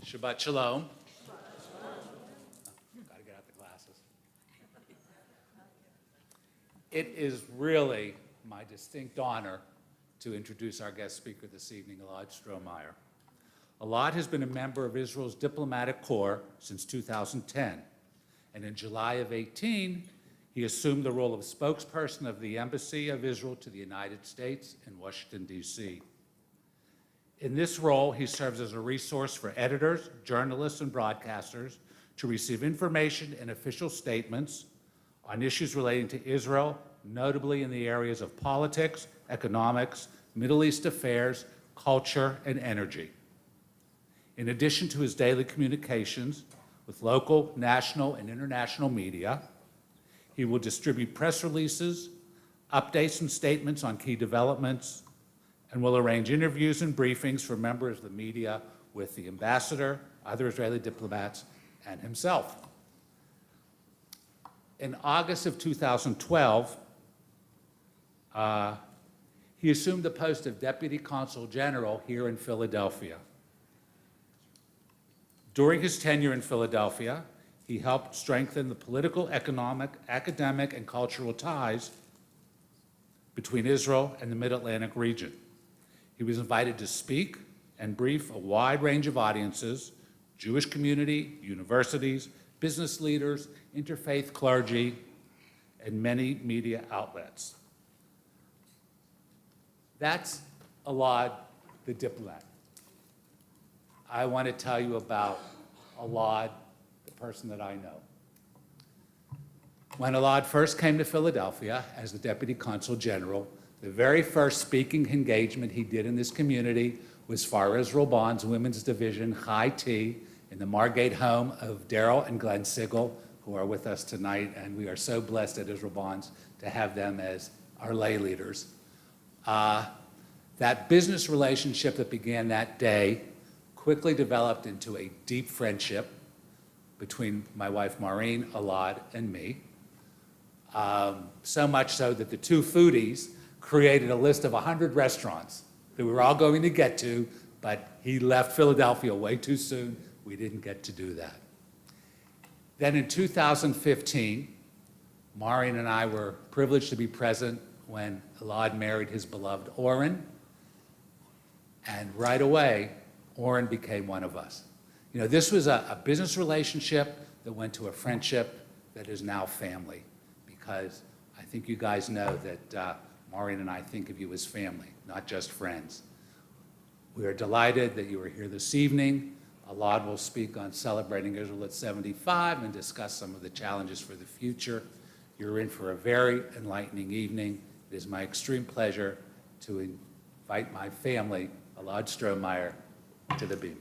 [SPEAKER 1] Shabbos.
[SPEAKER 8] Shabbat Shalom. Got to get out the glasses. It is really my distinct honor to introduce our guest speaker this evening, Elad Strohmeyer. Elad has been a member of Israel's diplomatic corps since 2010, and in July of 18, he assumed the role of spokesperson of the Embassy of Israel to the United States in Washington, D.C. In this role, he serves as a resource for editors, journalists, and broadcasters to receive information and official statements on issues relating to Israel, notably in the areas of politics, economics, Middle East affairs, culture, and energy. In addition to his daily communications with local, national, and international media, he will distribute press releases, updates and statements on key developments, and will arrange interviews and briefings for members of the media with the ambassador, other Israeli diplomats, and himself. In August of 2012, he assumed the post of Deputy Consul General here in Philadelphia. During his tenure in Philadelphia, he helped strengthen the political, economic, academic, and cultural ties between Israel and the Mid-Atlantic region. He was invited to speak and brief a wide range of audiences: Jewish community, universities, business leaders, interfaith clergy, and many media outlets. That's Elad, the diplomat. I want to tell you about Elad, the person that I know. When Elad first came to Philadelphia as the Deputy Consul General, the very first speaking engagement he did in this community was for Israel Bond's Women's Division High Tea in the Margate home of Daryl and Glenn Sigel, who are with us tonight, and we are so blessed at Israel Bonds to have them as our lay leaders. That business relationship that began that day quickly developed into a deep friendship between my wife Maureen, Elad, and me. So much so that the two foodies created a list of 100 restaurants that we were all going to get to, but he left Philadelphia way too soon. We didn't get to do that. Then in 2015, Maureen and I were privileged to be present when Elad married his beloved Oren. And right away, Oren became one of us. You know, this was a business relationship that went to a friendship that is now family, because I think you guys know that Maureen and I think of you as family, not just friends. We are delighted that you are here this evening. Alad will speak on celebrating Israel at 75 and discuss some of the challenges for the future. You're in for a very enlightening evening. It is my extreme pleasure to invite my family, Alad Strohmeyer, to the bima.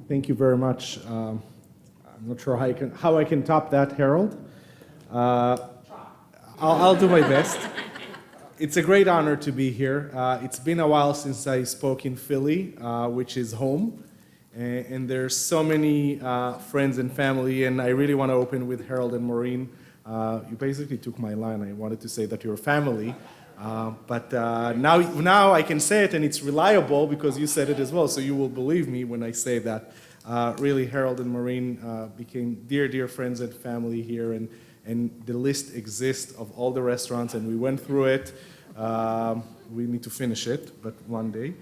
[SPEAKER 9] Thank you very much. I'm not sure how I can top that, Harold. I'll do my best. It's a great honor to be here. It's been a while since I spoke in Philly, which is home. And there's so many friends and family, and I really want to open with Harold and Maureen. You basically took my line. I wanted to say that you're family. But now I can say it, and it's reliable because you said it as well, so you will believe me when I say that. Really, Harold and Maureen became dear, dear friends and family here, and the list exists of all the restaurants, and we went through it. We need to finish it, but one day.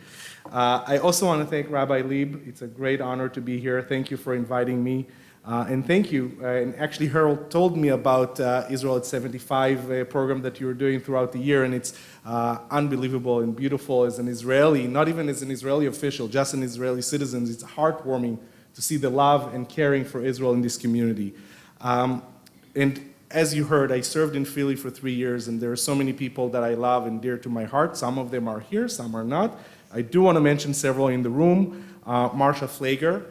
[SPEAKER 9] I also want to thank Rabbi Lieb. It's a great honor to be here. Thank you for inviting me. And thank you. And actually, Harold told me about Israel at 75 program that you were doing throughout the year, and it's unbelievable and beautiful as an Israeli, not even as an Israeli official, just an Israeli citizen. It's heartwarming to see the love and caring for Israel in this community. And as you heard, I served in Philly for 3 years, and there are so many people that I love and dear to my heart. Some of them are here, some are not. I do want to mention several in the room. Marsha Flager,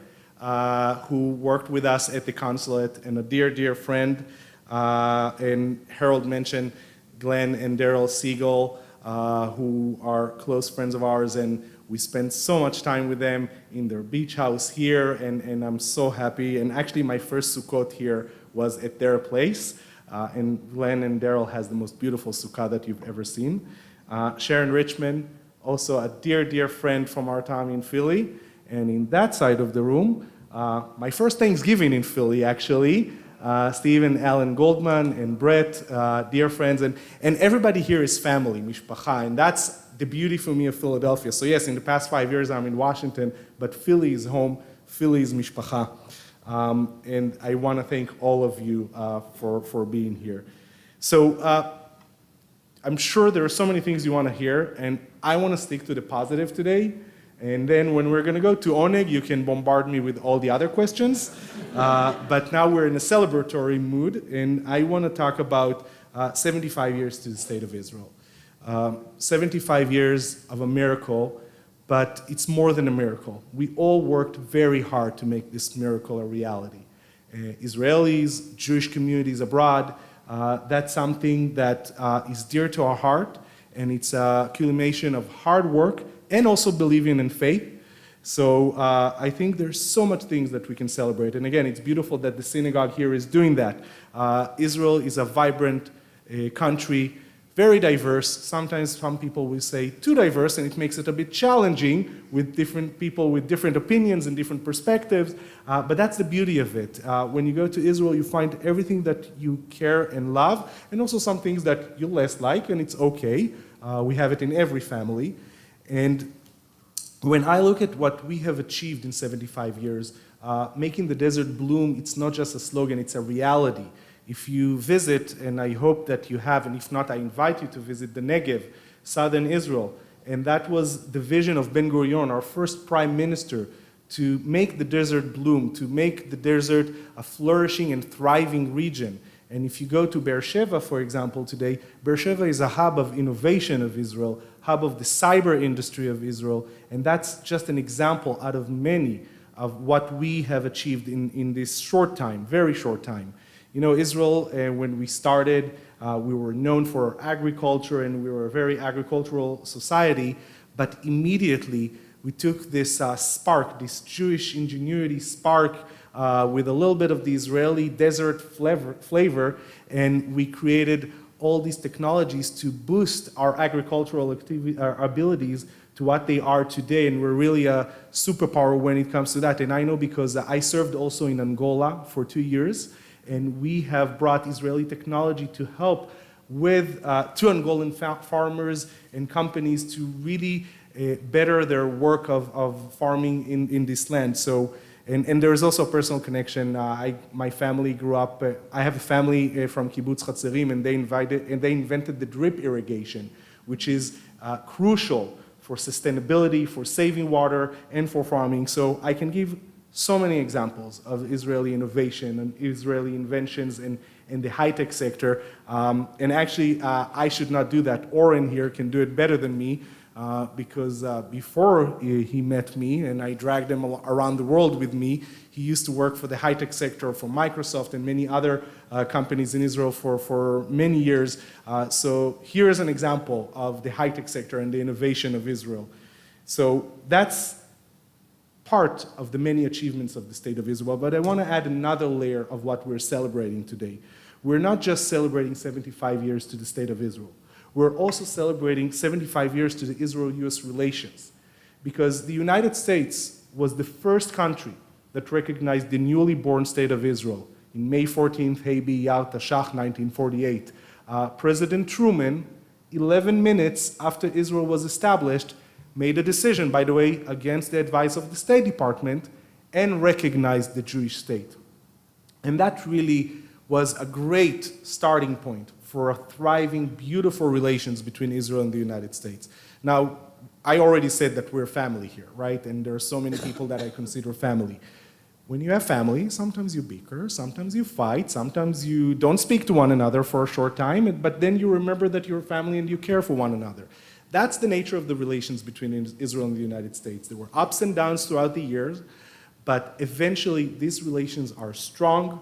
[SPEAKER 9] who worked with us at the consulate, and a dear, dear friend. And Harold mentioned Glenn and Daryl Siegel, who are close friends of ours, and we spent so much time with them in their beach house here, and I'm so happy. And actually, my first Sukkot here was at their place. And Glenn and Daryl has the most beautiful sukkah that you've ever seen. Sharon Richmond, also a dear, dear friend from our time in Philly. And in that side of the room, my first Thanksgiving in Philly, actually. Steve and Alan Goldman and Brett, dear friends. And everybody here is family, mishpacha. And that's the beauty for me of Philadelphia. So yes, in the past 5 years, I'm in Washington, but Philly is home. Philly is mishpacha. And I want to thank all of you for being here. So I'm sure there are so many things you want to hear, and I want to stick to the positive today. And then when we're going to go to Oneg, you can bombard me with all the other questions. But now we're in a celebratory mood, and I want to talk about 75 years to the State of Israel. 75 years of a miracle. But it's more than a miracle. We all worked very hard to make this miracle a reality. Israelis, Jewish communities abroad, that's something that is dear to our heart, and it's a culmination of hard work and also believing in faith. So I think there's so much things that we can celebrate. And again, it's beautiful that the synagogue here is doing that. Israel is a vibrant country, very diverse. Sometimes some people will say too diverse, and it makes it a bit challenging with different people with different opinions and different perspectives. But that's the beauty of it. When you go to Israel, you find everything that you care and love, and also some things that you less like, and it's okay. We have it in every family. And when I look at what we have achieved in 75 years, making the desert bloom, it's not just a slogan, it's a reality. If you visit, and I hope that you have, and if not, I invite you to visit the Negev, southern Israel. And that was the vision of Ben Gurion, our first prime minister, to make the desert bloom, to make the desert a flourishing and thriving region. And if you go to Beersheba, for example, today, Beersheba is a hub of innovation of Israel, hub of the cyber industry of Israel, and that's just an example out of many of what we have achieved in this short time, very short time. You know, Israel, when we started, we were known for agriculture, and we were a very agricultural society, but immediately we took this spark, this Jewish ingenuity spark, with a little bit of the Israeli desert flavor, and we created all these technologies to boost our agricultural abilities to what they are today, and we're really a superpower when it comes to that. And I know because I served also in Angola for 2 years, and we have brought Israeli technology to help with to Angolan farmers and companies to really better their work of farming in this land. So, and there is also a personal connection. My family grew up. I have a family from Kibbutz Chatzerim, and they invented the drip irrigation, which is crucial for sustainability, for saving water, and for farming. So I can give so many examples of Israeli innovation and Israeli inventions in the high-tech sector. And actually, I should not do that. Oren here can do it better than me because before he met me, and I dragged him around the world with me, he used to work for the high-tech sector for Microsoft and many other companies in Israel for many years. So here is an example of the high-tech sector and the innovation of Israel. So that's part of the many achievements of the State of Israel, but I want to add another layer of what we're celebrating today. We're not just celebrating 75 years to the State of Israel. We're also celebrating 75 years to the Israel-US relations, because the United States was the first country that recognized the newly born State of Israel in May 14th, Hey B'Iyar Tashach, 1948. President Truman, 11 minutes after Israel was established, made a decision, by the way, against the advice of the State Department, and recognized the Jewish state. And that really was a great starting point for a thriving, beautiful relations between Israel and the United States. Now, I already said that we're family here, right? And there are so many people that I consider family. When you have family, sometimes you bicker, sometimes you fight, sometimes you don't speak to one another for a short time, but then you remember that you're family and you care for one another. That's the nature of the relations between Israel and the United States. There were ups and downs throughout the years, but eventually these relations are strong,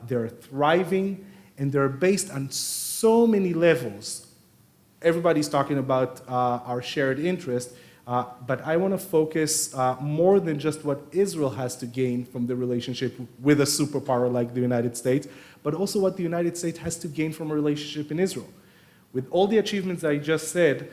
[SPEAKER 9] they're thriving, and they're based on so many levels. Everybody's talking about our shared interest, but I want to focus more than just what Israel has to gain from the relationship with a superpower like the United States, but also what the United States has to gain from a relationship in Israel. With all the achievements I just said,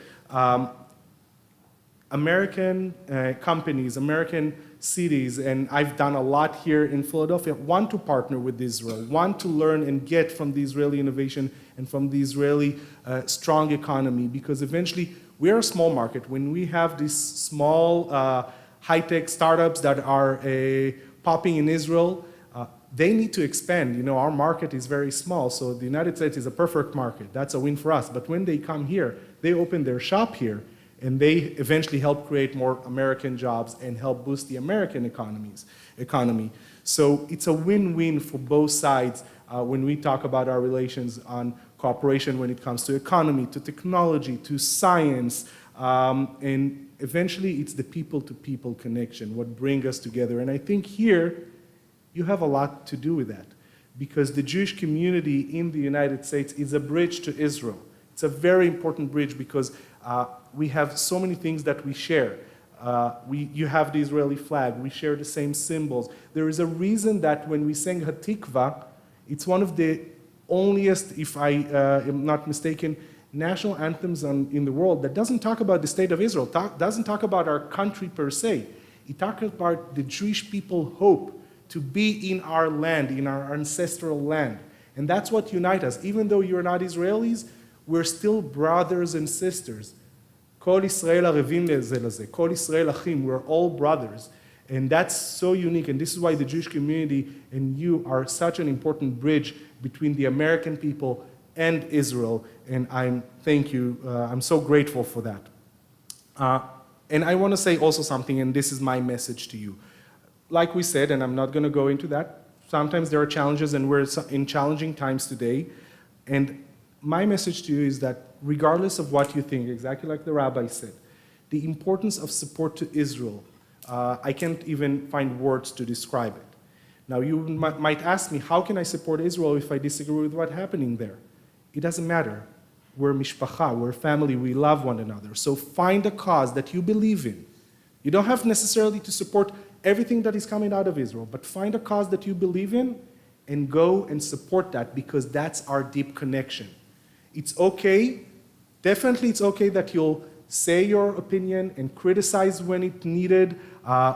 [SPEAKER 9] American companies, American cities, and I've done a lot here in Philadelphia, want to partner with Israel, want to learn and get from the Israeli innovation and from the Israeli strong economy, because eventually we're a small market. When we have these small high-tech startups that are popping in Israel, they need to expand. You know, our market is very small, so the United States is a perfect market. That's a win for us. But when they come here, they open their shop here, and they eventually help create more American jobs and help boost the American economy. So it's a win-win for both sides when we talk about our relations on cooperation when it comes to economy, to technology, to science, and eventually it's the people-to-people connection, what brings us together. And I think here, you have a lot to do with that, because the Jewish community in the United States is a bridge to Israel. It's a very important bridge because we have so many things that we share. You have the Israeli flag, we share the same symbols. There is a reason that when we sing Hatikva, it's one of the onlyest, if I am not mistaken, national anthems in the world that doesn't talk about the state of Israel, doesn't talk about our country per se. It talks about the Jewish people hope to be in our land, in our ancestral land. And that's what unites us. Even though you're not Israelis, we're still brothers and sisters. Kol Yisrael arevim le'ezeh lezeh. Kol Yisrael achim. We're all brothers. And that's so unique. And this is why the Jewish community and you are such an important bridge between the American people and Israel. And thank you. I'm so grateful for that. And I want to say also something, and this is my message to you. Like we said, and I'm not going to go into that, sometimes there are challenges, and we're in challenging times today. And my message to you is that regardless of what you think, exactly like the rabbi said, the importance of support to Israel, I can't even find words to describe it. Now, you might ask me, how can I support Israel if I disagree with what's happening there? It doesn't matter. We're mishpacha, we're family, we love one another. So find a cause that you believe in. You don't have necessarily to support everything that is coming out of Israel, but find a cause that you believe in and go and support that, because that's our deep connection. It's okay, definitely it's okay that you'll say your opinion and criticize when it's needed.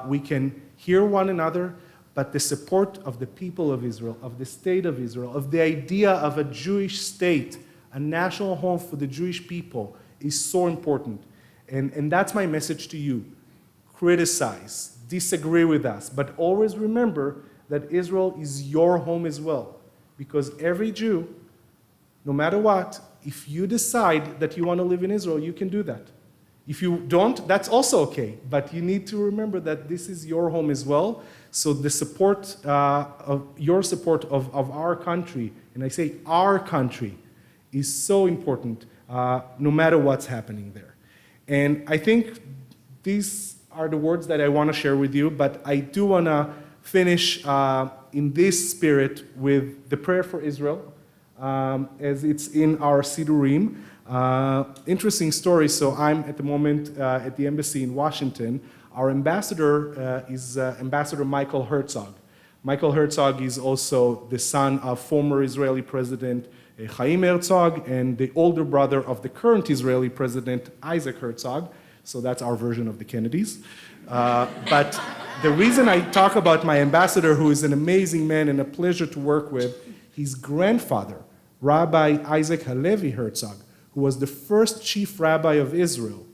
[SPEAKER 9] We can hear one another, but the support of the people of Israel, of the state of Israel, of the idea of a Jewish state, a national home for the Jewish people, is so important. And that's my message to you. Criticize, disagree with us, but always remember that Israel is your home as well. Because every Jew, no matter what, if you decide that you want to live in Israel, you can do that. If you don't, that's also okay. But you need to remember that this is your home as well. So the support, your support of our country, and I say our country, is so important, no matter what's happening there. And I think these are the words that I want to share with you, but I do want to finish in this spirit with the prayer for Israel, as it's in our Sidurim. Interesting story. So I'm at the moment at the embassy in Washington. Our ambassador is Ambassador Michael Herzog. Michael Herzog is also the son of former Israeli President Chaim Herzog and the older brother of the current Israeli President Isaac Herzog. So that's our version of the Kennedys. But the reason I talk about my ambassador, who is an amazing man and a pleasure to work with, his grandfather, Rabbi Isaac Halevi Herzog, who was the first chief rabbi of Israel.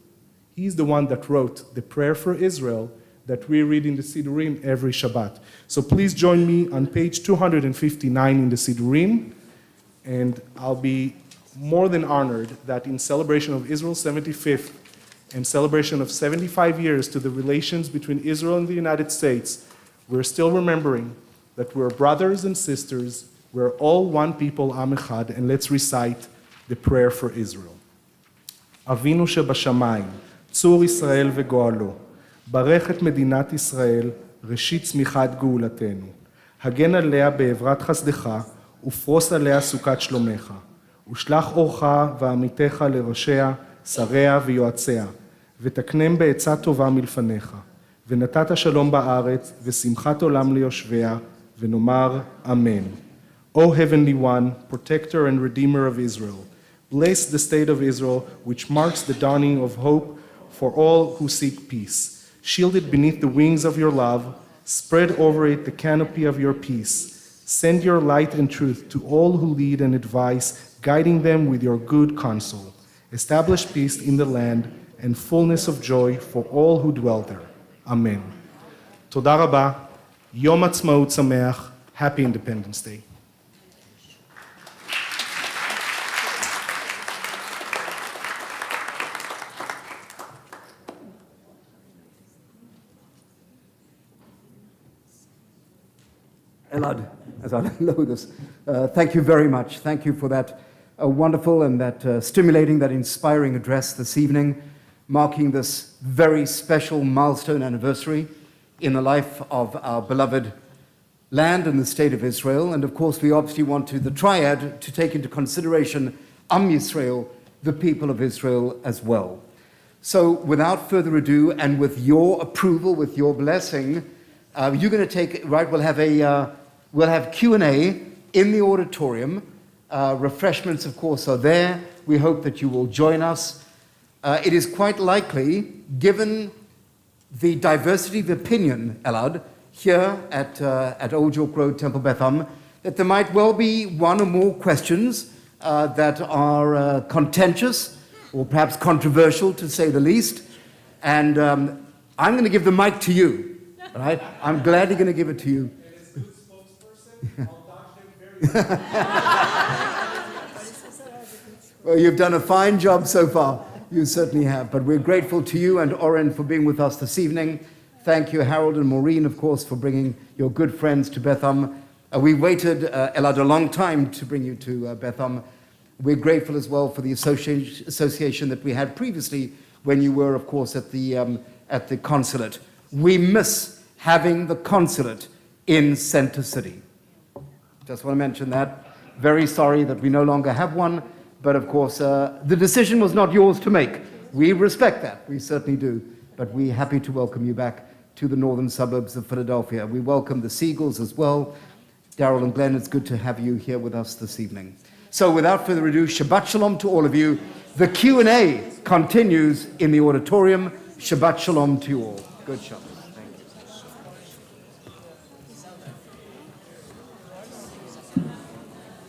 [SPEAKER 9] He's the one that wrote the prayer for Israel that we read in the Sidurim every Shabbat. So please join me on page 259 in the Sidurim, and I'll be more than honored that in celebration of Israel's 75th and celebration of 75 years to the relations between Israel and the United States, we're still remembering that we're brothers and sisters, we're all one people, Am Echad, and let's recite the prayer for Israel. Avinu shebashamayim, צור ישראל וגואלו, ברך את מדינת ישראל, ראשית צמיחת גאולתנו. הגן עליה בעברת חסדך, ופרוס עליה סוכת שלומך. ושלח אורך ועמיתך לראשיה, שריה ויועציה, ותקנם בעצה טובה מלפניך. ונתת שלום בארץ, ושמחת עולם ליושביה, ונאמר אמן. O Heavenly One, Protector and Redeemer of Israel, bless the state of Israel, which marks the dawning of hope for all who seek peace. Shield it beneath the wings of your love, spread over it the canopy of your peace. Send your light and truth to all who lead and advise, guiding them with your good counsel. Establish peace in the land and fullness of joy for all who dwell there. Amen. תודה רבה. יום עצמאות שמח. Happy Independence Day.
[SPEAKER 1] Elad, as I know this, thank you very much. Thank you for that wonderful and that stimulating, that inspiring address this evening, marking this very special milestone anniversary in the life of our beloved land and the state of Israel. And of course, we obviously want the triad to take into consideration Am Yisrael, the people of Israel as well. So without further ado, and with your approval, with your blessing, you're going to take, right, we'll have Q&A in the auditorium. Refreshments, of course, are there. We hope that you will join us. It is quite likely, given the diversity of opinion, Elad, here at Old York Road, Temple-Beth, that there might well be one or more questions that are contentious or perhaps controversial, to say the least. And I'm going to give the mic to you, right? I'm gladly going to give it to you. Well, you've done a fine job so far. You certainly have. But we're grateful to you and Oren for being with us this evening. Thank you, Harold and Maureen, of course, for bringing your good friends to Betham. We waited, Elad, a long time to bring you to Betham. We're grateful as well for the association that we had previously when you were, of course, at the consulate. We miss having the consulate in Center City. Just want to mention that. Very sorry that we no longer have one, but of course, the decision was not yours to make. We respect that, we certainly do, but we're happy to welcome you back to the northern suburbs of Philadelphia. We welcome the Seagulls as well. Daryl and Glenn, it's good to have you here with us this evening. So without further ado, Shabbat Shalom to all of you. The Q&A continues in the auditorium. Shabbat Shalom to you all. Good Shabbat.